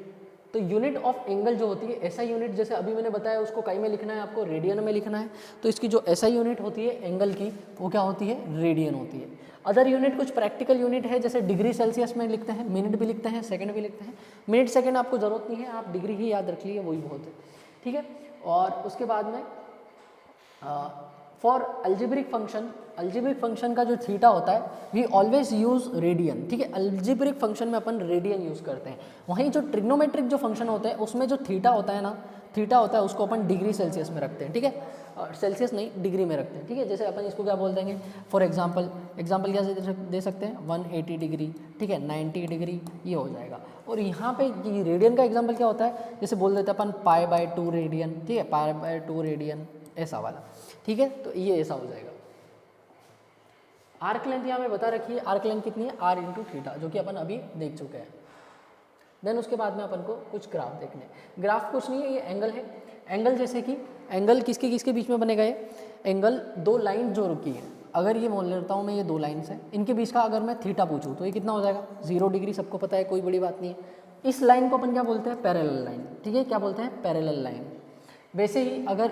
तो यूनिट ऑफ एंगल जो होती है, ऐसा यूनिट जैसे अभी मैंने बताया उसको काई में लिखना है, आपको रेडियन में लिखना है। तो इसकी जो ऐसा यूनिट होती है एंगल की, वो क्या होती है, रेडियन होती है। अदर यूनिट कुछ प्रैक्टिकल यूनिट है, जैसे डिग्री सेल्सियस में लिखते हैं, मिनट भी लिखते हैं, सेकंड भी लिखते हैं। मिनट सेकंड आपको ज़रूरत नहीं है, आप डिग्री ही याद रख लीजिए, वही बहुत है, ठीक है। और उसके बाद में फॉर अल्जेब्रिक फंक्शन का जो थीटा होता है, वी ऑलवेज यूज़ रेडियन, ठीक है। अल्जेब्रिक फंक्शन में अपन रेडियन यूज़ करते हैं। वहीं जो ट्रिग्नोमेट्रिक जो फंक्शन होते हैं उसमें जो थीटा होता है ना, थीटा होता है उसको अपन डिग्री सेल्सियस में रखते हैं, ठीक है। सेल्सियस नहीं, डिग्री में रखते हैं, ठीक है। जैसे अपन इसको क्या बोल देंगे, फॉर एग्जांपल क्या दे सकते हैं, 180 डिग्री, ठीक है, 90 डिग्री, ये हो जाएगा। और यहाँ पे ये रेडियन का एग्जांपल क्या होता है, जैसे बोल देते हैं अपन π/2 रेडियन, ठीक है, π/2 रेडियन, ऐसा वाला, ठीक है। तो ये ऐसा हो जाएगा। आर्क लेंथ यहाँ में बता रखी है, आर्क लेंथ कितनी है, r इंटू थीटा, जो कि अपन अभी देख चुके हैं। देन उसके बाद में अपन को कुछ ग्राफ देखने, ग्राफ कुछ नहीं है, ये एंगल है। एंगल जैसे कि एंगल किसके बीच में बनेगा, ये एंगल 2 लाइन जो रुकी है, अगर ये बोल लेता हूँ मैं, ये 2 लाइन्स है, इनके बीच का अगर मैं थीटा पूछूँ तो ये कितना हो जाएगा, 0 डिग्री, सबको पता है, कोई बड़ी बात नहीं है। इस लाइन को अपन क्या बोलते हैं, पैरेलल लाइन, ठीक है। क्या बोलते हैं, पैरेलल लाइन। वैसे ही अगर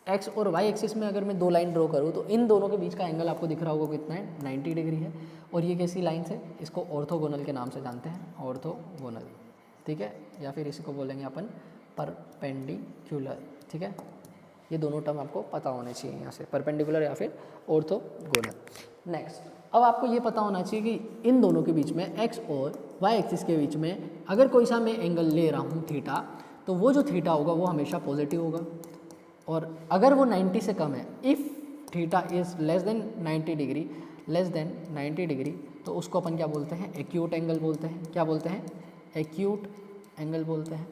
एक्स और वाई एक्सिस में अगर मैं 2 लाइन ड्रॉ करूँ तो इन दोनों के बीच का एंगल आपको दिख रहा होगा कितना है, 90 डिग्री है। और ये कैसी लाइन्स है, इसको ऑर्थोगोनल के नाम से जानते हैं, ऑर्थोगोनल, ठीक है, या फिर इसको बोलेंगे अपन परपेंडिकुलर, ठीक है। ये दोनों टर्म आपको पता होने चाहिए यहाँ से, परपेंडिकुलर या फिर ऑर्थोगोनल। नेक्स्ट, अब आपको ये पता होना चाहिए कि इन दोनों के बीच में एक्स और वाई एक्सिस के बीच में अगर कोई सा मैं एंगल ले रहा हूँ थीटा, तो वो जो थीटा होगा वो हमेशा पॉजिटिव होगा। और अगर वो 90 से कम है, if theta is less than 90 degree, तो उसको अपन क्या बोलते हैं, एक्यूट एंगल बोलते हैं। क्या बोलते हैं, एक्यूट एंगल बोलते हैं,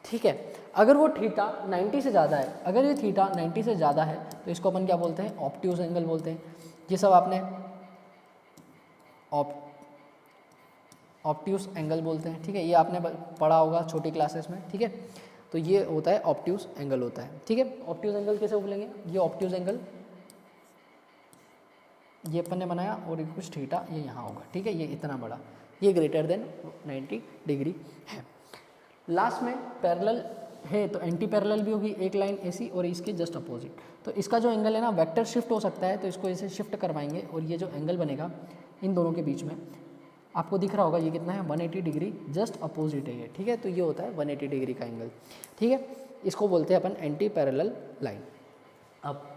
ठीक है। अगर वो थीटा 90 से ज़्यादा है, अगर ये थीटा 90 से ज़्यादा है तो इसको अपन क्या बोलते हैं, ऑब्ट्यूज एंगल बोलते हैं। ये सब आपने ऑब्ट्यूज एंगल बोलते हैं, ठीक है, ये आपने पढ़ा होगा छोटी क्लासेस में, ठीक है। तो ये होता है ऑब्ट्यूज एंगल होता है, ठीक है। ऑब्ट्यूज एंगल कैसे बोलेंगे, ये ऑब्ट्यूज एंगल ये अपन ने बनाया और ये कुछ थीटा ये यहाँ होगा, ठीक है, ये इतना बड़ा, ये ग्रेटर देन 90 डिग्री है। लास्ट में पैरेलल है तो एंटी पैरेलल भी होगी, एक लाइन ऐसी और इसके जस्ट अपोजिट। तो इसका जो एंगल है ना वेक्टर शिफ्ट हो सकता है, तो इसको ऐसे शिफ्ट करवाएंगे और ये जो एंगल बनेगा इन दोनों के बीच में आपको दिख रहा होगा, ये कितना है 180 डिग्री, जस्ट अपोजिट है ये, ठीक है। तो ये होता है 180 डिग्री का एंगल, ठीक है। इसको बोलते हैं अपन एंटी पैरेलल लाइन। अब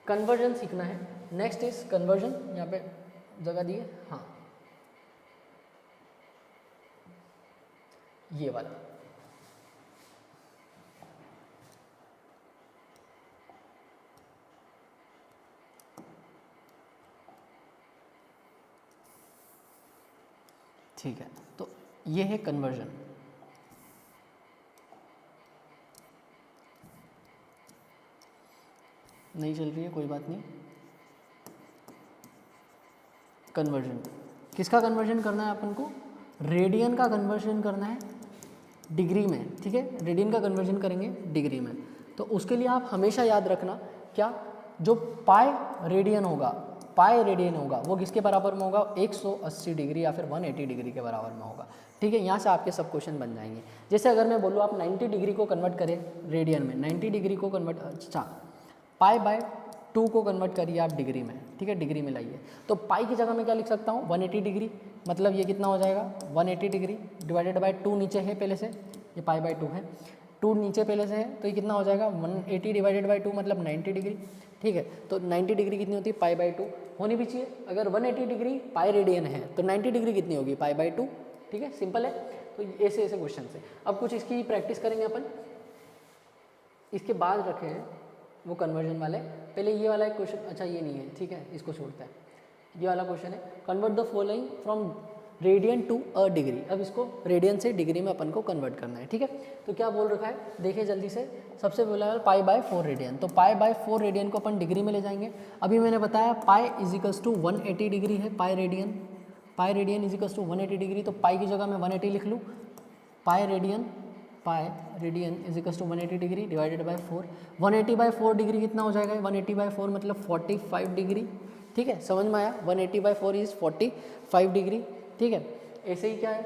कन्वर्जन सीखना है, नेक्स्ट इज कन्वर्जन, यहाँ पे जगह दी है, हाँ ये वाला, ठीक है। तो ये है कन्वर्जन। नहीं चल रही है, कोई बात नहीं। कन्वर्जन किसका कन्वर्जन करना है अपन को, रेडियन का कन्वर्जन करना है डिग्री में, ठीक है। रेडियन का कन्वर्जन करेंगे डिग्री में, तो उसके लिए आप हमेशा याद रखना क्या, जो पाई रेडियन होगा वो किसके बराबर में होगा, 180 डिग्री या फिर 180 डिग्री के बराबर में होगा, ठीक है। यहाँ से आपके सब क्वेश्चन बन जाएंगे। जैसे अगर मैं बोलूँ आप 90 डिग्री को कन्वर्ट करें रेडियन में, 90 डिग्री को कन्वर्ट, अच्छा पाई बाय 2 को कन्वर्ट करिए आप डिग्री में, ठीक है, डिग्री में लाइए। तो पाई की जगह मैं क्या लिख सकता हूँ 180 डिग्री, मतलब ये कितना हो जाएगा 180 डिग्री डिवाइडेड बाय 2 नीचे है पहले से, ये पाई बाय 2 है, 2 नीचे पहले से है, तो ये कितना हो जाएगा 180 डिवाइडेड बाय 2 मतलब 90 डिग्री, ठीक है। तो 90 डिग्री कितनी होती है, पाई बाय 2 होनी भी चाहिए। अगर 180 डिग्री पाई रेडियन है तो 90 डिग्री कितनी होगी, पाई बाय 2, ठीक है, सिंपल है। तो ऐसे ऐसे क्वेश्चन है। अब कुछ इसकी प्रैक्टिस करेंगे अपन, इसके बाद रखे हैं वो कन्वर्जन वाले। पहले ये वाला एक क्वेश्चन, अच्छा ये नहीं है, ठीक है, इसको छोड़ता है। ये वाला क्वेश्चन है, convert the following from radian to a degree. अब इसको रेडियन से डिग्री में अपन को कन्वर्ट करना है, ठीक है। तो क्या बोल रखा है देखिए जल्दी से, सबसे पहला है पाई बाय 4 रेडियन, तो पाई बाय 4 रेडियन को अपन डिग्री में ले जाएंगे। अभी मैंने बताया पाई इजिकल्स टू 180 डिग्री है, pi radian equals to 180 degree, तो पाई की जगह मैं 180 लिख लूँ, pi radian equals to 180 degree divided by 4, 180 by 4 degree कितना हो जाएगा, 180 बाय 4 मतलब 45 डिग्री, ठीक है, समझ में आया। 180 बाय 4 इज 45 डिग्री, ठीक है। ऐसे ही क्या है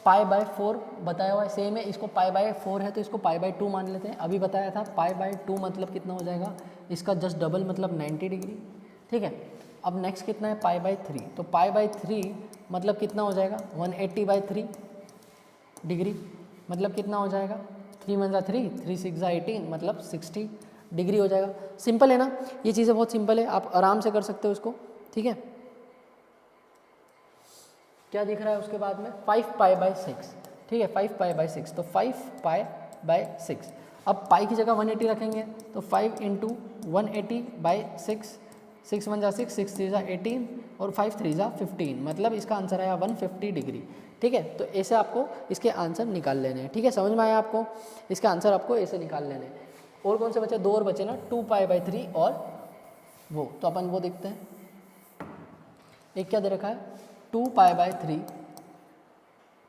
पाई बाय 4 बताया हुआ है, सेम है, इसको पाई बाय 4 है तो इसको पाई बाय 2 मान लेते हैं। अभी बताया था पाई बाय 2 मतलब कितना हो जाएगा, इसका जस्ट डबल मतलब 90 डिग्री, ठीक है। अब नेक्स्ट कितना है पाई बाय 3, तो पाई बाय 3 मतलब कितना हो जाएगा 180 बाय 3 डिग्री, मतलब कितना हो जाएगा 3 × 3 3 6 18 मतलब 60 डिग्री हो जाएगा। सिंपल है ना, ये चीज़ें बहुत सिंपल है, आप आराम से कर सकते हो इसको, ठीक है। क्या दिख रहा है उसके बाद में 5 पाई बाय 6, ठीक है, 5 पाई बाय 6, तो 5 पाई बाय 6। अब पाई की जगह 180 रखेंगे तो 5 × 180 बाय 6, 6 1 × 6 6 3 × 18 और 5 3 × 15, मतलब इसका आंसर आया 150 डिग्री, ठीक है। तो ऐसे आपको इसके आंसर निकाल लेने हैं, ठीक है, समझ में आया आपको, इसका आंसर आपको ऐसे निकाल लेने हैं। और कौन से बचे, 2 और बचे ना, 2 पाई बाय 3 और वो, तो अपन वो देखते हैं। एक क्या दे रखा है 2 पाई बाय 3,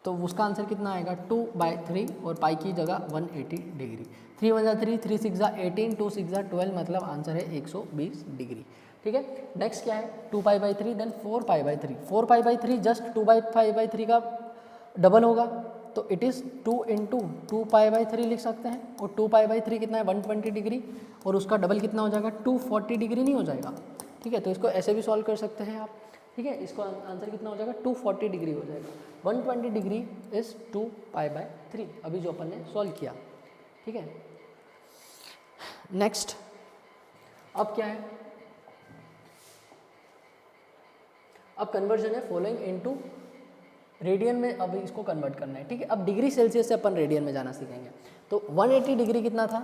तो उसका आंसर कितना आएगा 2 बाय 3 और पाई की जगह 180 डिग्री, 3 1 × 3 3 6 × 18 2 6 × 12 मतलब आंसर है 120 डिग्री, ठीक है। नेक्स्ट क्या है 2 pi by 3 then 4 pi by 3, 4 pi by 3 just 2 pi by 3 का डबल होगा, तो इट इज़ 2 × 2 पाई बाय 3 लिख सकते हैं। और 2 पाई बाय 3 कितना है 120 डिग्री और उसका डबल कितना हो जाएगा 240 डिग्री नहीं हो जाएगा, ठीक है। तो इसको ऐसे भी सॉल्व कर सकते हैं आप, ठीक है। इसको आंसर कितना हो जाएगा 240 डिग्री हो जाएगा। 120 डिग्री इज 2 पाई बाय 3, अभी जो अपन ने सॉल्व किया, ठीक है। नेक्स्ट अब क्या है, अब कन्वर्जन है फॉलोइंग इनटू रेडियन में, अब इसको कन्वर्ट करना है, ठीक है। अब डिग्री सेल्सियस से अपन रेडियन में जाना सीखेंगे। तो 180 डिग्री कितना था,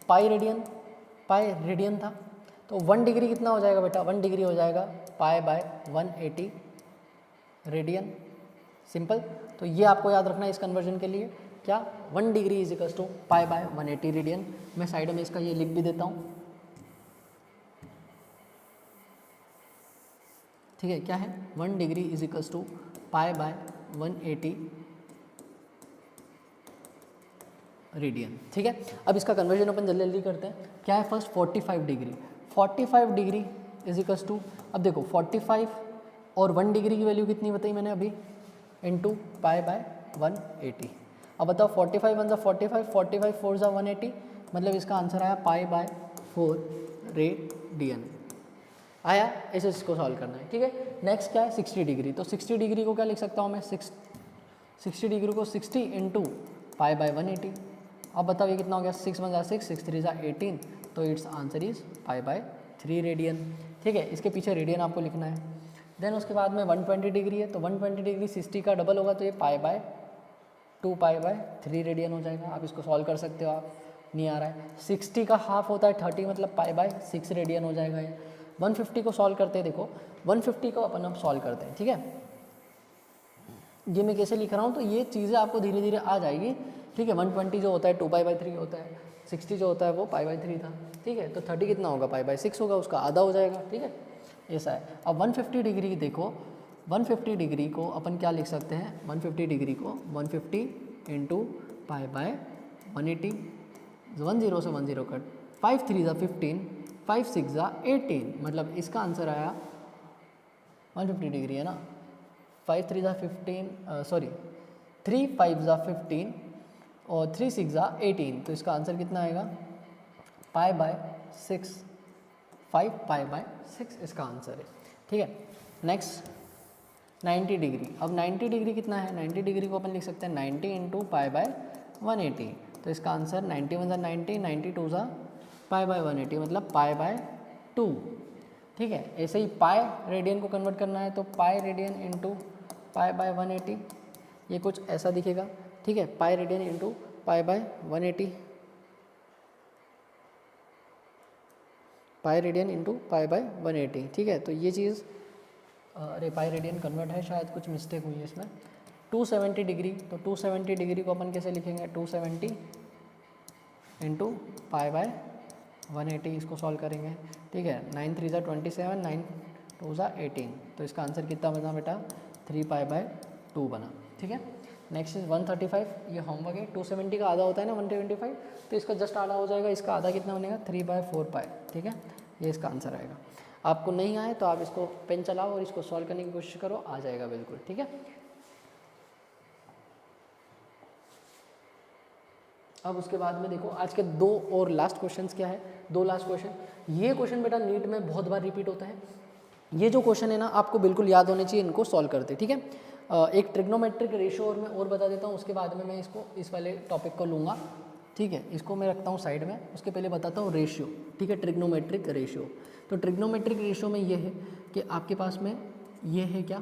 पाई रेडियन था, तो 1 डिग्री कितना हो जाएगा बेटा, 1 डिग्री हो जाएगा पाई बाय 180 रेडियन, सिंपल। तो ये आपको याद रखना है इस कन्वर्जन के लिए। क्या 1 degree is equals to pi by 180 radian. मैं साइड में इसका ये लिख भी देता हूँ, ठीक है। क्या है 1 degree is equals to pi by 180 radian, ठीक है। अब इसका कन्वर्जन अपन जल्दी जल्दी करते हैं। क्या है first 45 degree, 45 degree is equals to, अब देखो 45 और 1 डिग्री की वैल्यू कितनी बताई मैंने अभी, इनटू पाई बाय 180। अब बताओ 45 वन ज़ा 45, 45 4 ज़ा 180, मतलब इसका आंसर आया पाई बाय 4 रेडियन आया। ऐसे इसको सॉल्व करना है, ठीक है। नेक्स्ट क्या है 60 डिग्री, तो 60 डिग्री को क्या लिख सकता हूँ मैं, 60 डिग्री को 60 इंटू पाई बाय 180। अब बताओ ये कितना हो गया, 6 वन ज़ा 6, 6 3 ज़ा 18, तो it's answer is pi by 3 radian, ठीक है। इसके पीछे रेडियन आपको लिखना है। देन उसके बाद में 120 डिग्री है, तो 120 डिग्री 60 का डबल होगा, तो ये pi by 2 pi by 3 radian हो जाएगा। आप इसको सॉल्व कर सकते हो, आप नहीं आ रहा है। 60 का हाफ होता है 30, मतलब पाई बाय 6 रेडियन हो जाएगा ये। 150 को सॉल्व करते हैं, देखो 150 को अपन अब सॉल्व करते हैं, ठीक है। ये मैं कैसे लिख रहा हूँ, तो ये चीज़ें आपको धीरे धीरे आ जाएगी, ठीक है। 120 जो होता है 2 पाई बाय 3 होता है, 60 जो होता है वो पाई बाय 3 था, ठीक है। तो 30 कितना होगा, पाई बाय 6 होगा, उसका आधा हो जाएगा, ठीक है। ऐसा है। अब 150 डिग्री देखो, 150 डिग्री को अपन क्या लिख सकते हैं, 150 डिग्री को 150 इंटू पाई बाय 180, 10 से 10 कट, 5 3 ज़ा 15, 5 6 ज़ा 18, मतलब इसका आंसर आया 150 डिग्री है ना, 5 3 ज़ा 15 सॉरी 3 5 ज़ा 15 और 3 6 ज़ा 18, तो इसका आंसर कितना आएगा पाई बाय 6, 5 पाई बाय 6 इसका आंसर है, ठीक है। नेक्स्ट 90 डिग्री, अब 90 डिग्री कितना है, 90 डिग्री को अपन लिख सकते हैं 90 इंटू पाई बाय 180, तो इसका आंसर 90 वन ज़ा 90, 92 ज़ा पाई बाय 180, मतलब पाई बाय 2, ठीक है। ऐसे ही पाई रेडियन को कन्वर्ट करना है, तो pi radian into pi by 180, ये कुछ ऐसा दिखेगा, ठीक है। Pi radian into pi by 180, pi radian into pi by 180, ठीक है। तो ये चीज़ अरे पाई रेडियन कन्वर्ट है, शायद कुछ मिस्टेक हुई है इसमें। 270 डिग्री, तो 270 डिग्री को अपन कैसे लिखेंगे, 270 इंटू पाई बाय 180, इसको सॉल्व करेंगे, ठीक है। 9 3 ज़ा 27, 9 2 ज़ा 18, तो इसका आंसर कितना बना बेटा, 3 पाई बाय 2 बना, ठीक है। नेक्स्ट इज 135, ये होमवर्क है। 270 का आधा होता है ना 125, तो इसका जस्ट आधा हो जाएगा, इसका आधा कितना बनेगा 3 बाय 4 पाई, ठीक है। ये इसका आंसर आएगा। आपको नहीं आए तो आप इसको पेन चलाओ और इसको सॉल्व करने की कोशिश करो, आ जाएगा बिल्कुल, ठीक है। अब उसके बाद में देखो आज के 2 और लास्ट क्वेश्चंस क्या है, 2 लास्ट क्वेश्चन। ये क्वेश्चन बेटा नीट में बहुत बार रिपीट होता है। ये जो क्वेश्चन है ना आपको बिल्कुल याद होने चाहिए, इनको सॉल्व करते, ठीक है। एक ट्रिग्नोमेट्रिक रेशियो और मैं और बता देता हूँ, उसके बाद में मैं इसको इस वाले टॉपिक को लूँगा, ठीक है। इसको मैं रखता हूँ साइड में, उसके पहले बताता हूँ रेशियो, ठीक है। ट्रिग्नोमेट्रिक रेशियो, तो ट्रिग्नोमेट्रिक रेशियो में ये है कि आपके पास में ये है क्या,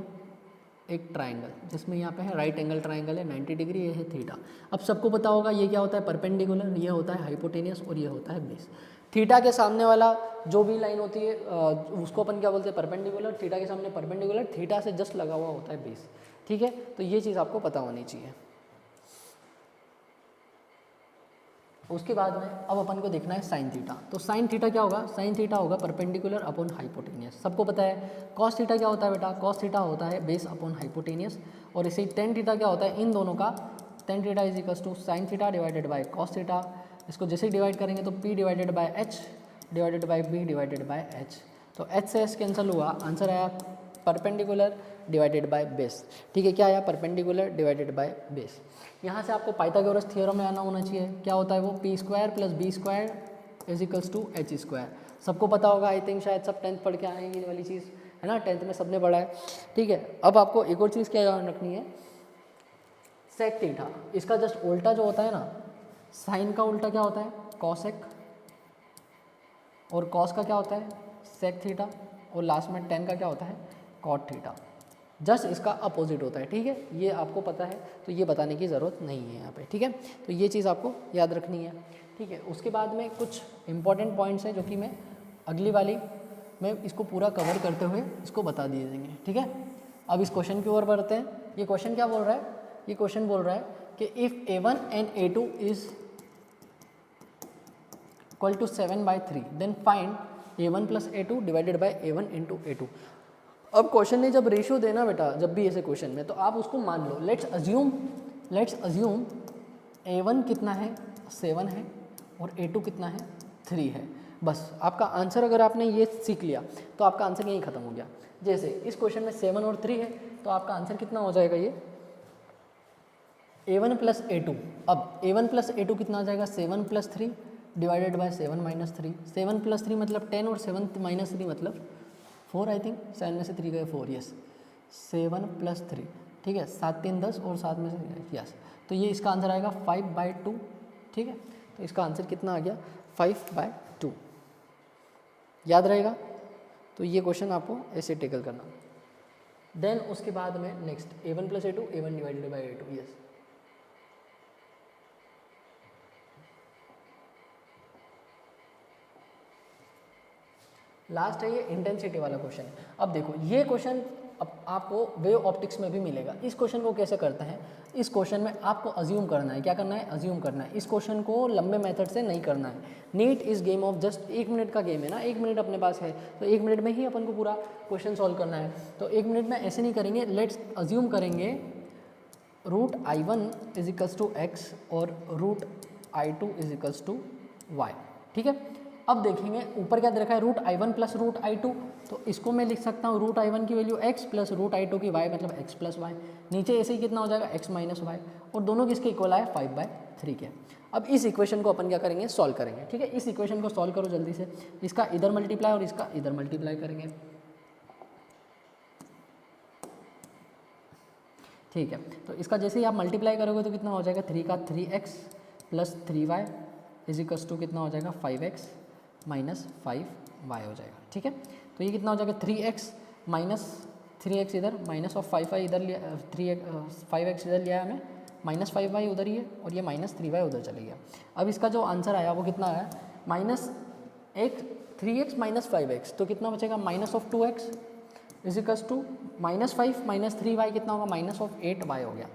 एक ट्राइंगल, जिसमें यहाँ पे है राइट एंगल ट्राइंगल है 90 डिग्री, ये है थीटा। अब सबको पता होगा ये क्या होता है, परपेंडिकुलर, ये होता है हाइपोटेनियस और ये होता है बेस। थीटा के सामने वाला जो भी लाइन होती है उसको अपन क्या बोलते हैं, परपेंडिकुलर। थीटा के सामने परपेंडिकुलर, थीटा से जस्ट लगा हुआ होता है बेस, ठीक है। तो ये चीज़ आपको पता होनी चाहिए। उसके बाद में अब अपन को देखना है साइन थीटा। तो साइन थीटा क्या होगा, साइन थीटा होगा परपेंडिकुलर अपॉन हाइपोटेनियस, सबको पता है। कॉस थीटा क्या होता है बेटा, कॉस थीटा होता है बेस अपॉन हाइपोटेनियस। और इसे टेन थीटा क्या होता है, इन दोनों का tan theta is equals to sine theta divided by cos theta. इसको जैसे डिवाइड करेंगे तो p divided by h divided by b divided by h, तो h से h कैंसिल हुआ, आंसर आया परपेंडिकुलर डिवाइडेड बाय बेस, ठीक है। क्या आया, परपेंडिकुलर डिवाइडेड बाय बेस। यहाँ से आपको पाइथागोरस थ्योरम में आना होना चाहिए, क्या होता है वो, p square plus b square is equals to h square. सबको पता होगा, आई थिंक शायद सब 10th पढ़ के आए हैं ये वाली चीज़, है ना, 10th में सबने पढ़ा है, ठीक है। अब आपको एक और चीज़ क्या ध्यान रखनी है, सेक थीटा, इसका जस्ट उल्टा जो होता है ना, साइन का उल्टा क्या होता है, कॉसेक, और कॉस का क्या होता है, सेक थीटा, और लास्ट में टेन का क्या होता है, कॉट थीटा। जस्ट इसका अपोजिट होता है, ठीक है। ये आपको पता है, तो ये बताने की ज़रूरत नहीं है यहाँ पे, ठीक है। तो ये चीज़ आपको याद रखनी है, ठीक है। उसके बाद में कुछ इंपॉर्टेंट पॉइंट्स हैं जो कि मैं अगली वाली में इसको पूरा कवर करते हुए इसको बता दिए देंगे, ठीक है। अब इस क्वेश्चन की ओर बढ़ते हैं। ये क्वेश्चन क्या बोल रहा है, ये क्वेश्चन बोल रहा है कि if a1 and a2 is equal to 7/3 then find a1 plus a2 divided by a1 into a2। अब क्वेश्चन ने जब रेशियो देना बेटा, जब भी ऐसे क्वेश्चन में, तो आप उसको मान लो, लेट्स अज्यूम a1 कितना है 7 है और a2 कितना है 3 है। बस आपका आंसर, अगर आपने ये सीख लिया तो आपका आंसर यहीं ख़त्म हो गया। जैसे इस क्वेश्चन में 7 और 3 है तो आपका आंसर कितना हो जाएगा, ये a1 प्लस a2। अब a1 प्लस a2 कितना आ जाएगा, 7 plus 3 divided by 7 minus 3। 7 plus 3 मतलब 10 और 7 माइनस 3 मतलब 4, आई थिंक 7 में से 3 गए 4, यस 7 प्लस 3, ठीक है 7 3 10 और 7 में से यस, तो ये इसका आंसर आएगा 5/2, ठीक है। तो इसका आंसर कितना आ गया 5/2, याद रहेगा। तो ये क्वेश्चन आपको ऐसे टेकल करना। देन उसके बाद में next a1 plus a2, a1 divided by a2, yes. Last है ये इंटेंसिटी वाला क्वेश्चन। अब देखो ये क्वेश्चन अब आपको वेव ऑप्टिक्स में भी मिलेगा। इस क्वेश्चन को कैसे करते हैं, इस क्वेश्चन में आपको अज्यूम करना है, क्या करना है, अज्यूम करना है। इस क्वेश्चन को लंबे मेथड से नहीं करना है। नीट इस गेम ऑफ जस्ट 1 मिनट का गेम है ना, 1 मिनट अपने पास है, तो 1 मिनट में ही अपन को पूरा क्वेश्चन सॉल्व करना है। तो 1 मिनट में ऐसे नहीं करेंगे, लेट्स अज्यूम करेंगे √I1 is equals to x और √I2 is equals to y, ठीक है। अब देखेंगे ऊपर क्या दे रखा है, √I1 प्लस √I2, तो इसको मैं लिख सकता हूँ √I1 की वैल्यू x प्लस √I2 की y, मतलब x प्लस वाई। नीचे ऐसे ही कितना हो जाएगा x माइनस वाई, और दोनों किसके इक्वल आए 5/3 के। अब इस इक्वेशन को अपन क्या करेंगे, सॉल्व करेंगे, ठीक है। इस इक्वेशन को सॉल्व करो जल्दी से, इसका इधर मल्टीप्लाई और इसका इधर मल्टीप्लाई करेंगे, ठीक है। तो इसका जैसे ही आप मल्टीप्लाई करोगे तो कितना हो जाएगा, 3 का 3x plus 3y is equals to कितना हो जाएगा 5x माइनस 5y हो जाएगा, ठीक है। तो ये कितना हो जाएगा 3x माइनस 3x इधर, माइनस ऑफ 5y इधर लिया, 5x इधर लिया हमें, माइनस 5y उधर ही है, और ये माइनस 3y उधर चले गया। अब इसका जो आंसर आया वो कितना आया, -3x माइनस 5x, तो कितना बचेगा minus of 2x is equals to minus 5 minus 3y कितना होगा, माइनस ऑफ 8y हो गया,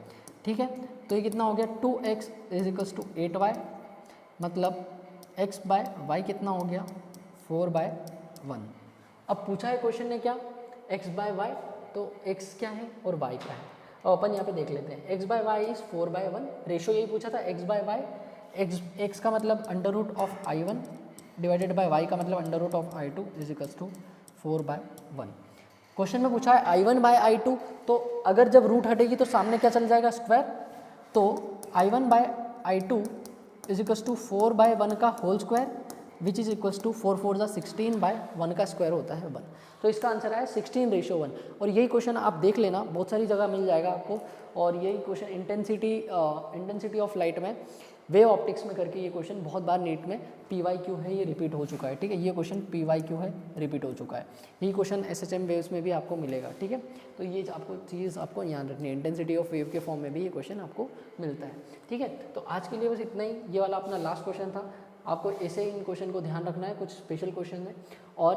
ठीक है। तो ये कितना हो गया 2x is equals to 8y, मतलब x बाय वाई कितना हो गया 4/1। अब पूछा है क्वेश्चन ने क्या, x बाय वाई, तो x क्या है और y क्या है। अब अपन यहाँ पे देख लेते हैं, x by y is 4/1, ratio यही पूछा था x बाय वाई, x का मतलब √I1 डिवाइडेड बाय y का मतलब √I2 is equals to 4/1। Question में पूछा है I1 बाय I2, तो अगर जब रूट हटेगी तो सामने क्या चल जाएगा, स्क्वायर। तो I1 bye I2 is equals to 4/1 का whole square, which is equals to 4 4 जा 16/1 का स्क्वायर होता है 1। तो इसका आंसर आया 16:1। और यही क्वेश्चन आप देख लेना, बहुत सारी जगह मिल जाएगा आपको। और यही क्वेश्चन इंटेंसिटी ऑफ लाइट में वेव ऑप्टिक्स में करके ये क्वेश्चन बहुत बार नीट में PYQ है, ये रिपीट हो चुका है, ठीक है। ये क्वेश्चन PYQ है, रिपीट हो चुका है। यही क्वेश्चन SHM वेव्स में भी आपको मिलेगा, ठीक है। तो ये आपको चीज़ आपको ध्यान रखनी है, इंटेंसिटी ऑफ वेव के फॉर्म में भी ये क्वेश्चन आपको मिलता है, ठीक है। तो आज के लिए बस इतना ही, ये वाला अपना लास्ट क्वेश्चन था। आपको ऐसे ही इन क्वेश्चन को ध्यान रखना है, कुछ स्पेशल क्वेश्चन है। और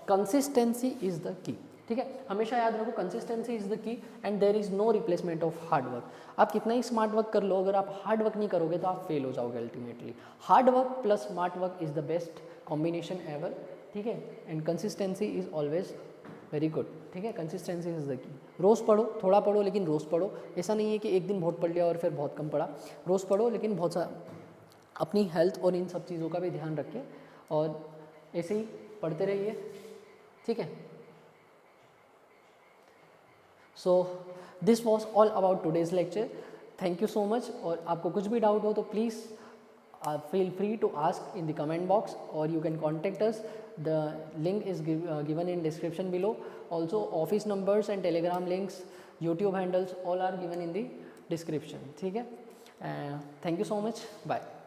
कंसिस्टेंसी इज़ द की, ठीक है। हमेशा याद रखो consistency is the key and there is no replacement of hard work. आप कितना ही स्मार्ट वर्क कर लो, अगर आप हार्ड वर्क नहीं करोगे तो आप फेल हो जाओगे ultimately. Hard work plus smart work is the best combination ever, ठीक है। And consistency is always very good, ठीक है। कंसिस्टेंसी इज़ द की। रोज़ पढ़ो, थोड़ा पढ़ो लेकिन रोज़ पढ़ो। ऐसा नहीं है कि एक दिन बहुत पढ़ लिया और फिर बहुत कम पढ़ा। रोज़ पढ़ो लेकिन बहुत सा अपनी हेल्थ और इन सब चीज़ों का भी ध्यान रखें, और ऐसे ही पढ़ते रहिए, ठीक है। So this was all about today's lecture. Thank you so much. और आपको कुछ भी डाउट हो तो please feel free to ask in the comment box, or you can contact us. The link is given in description below. Also office numbers and telegram links, YouTube handles all are given in the description, ठीक है। Thank you so much, bye.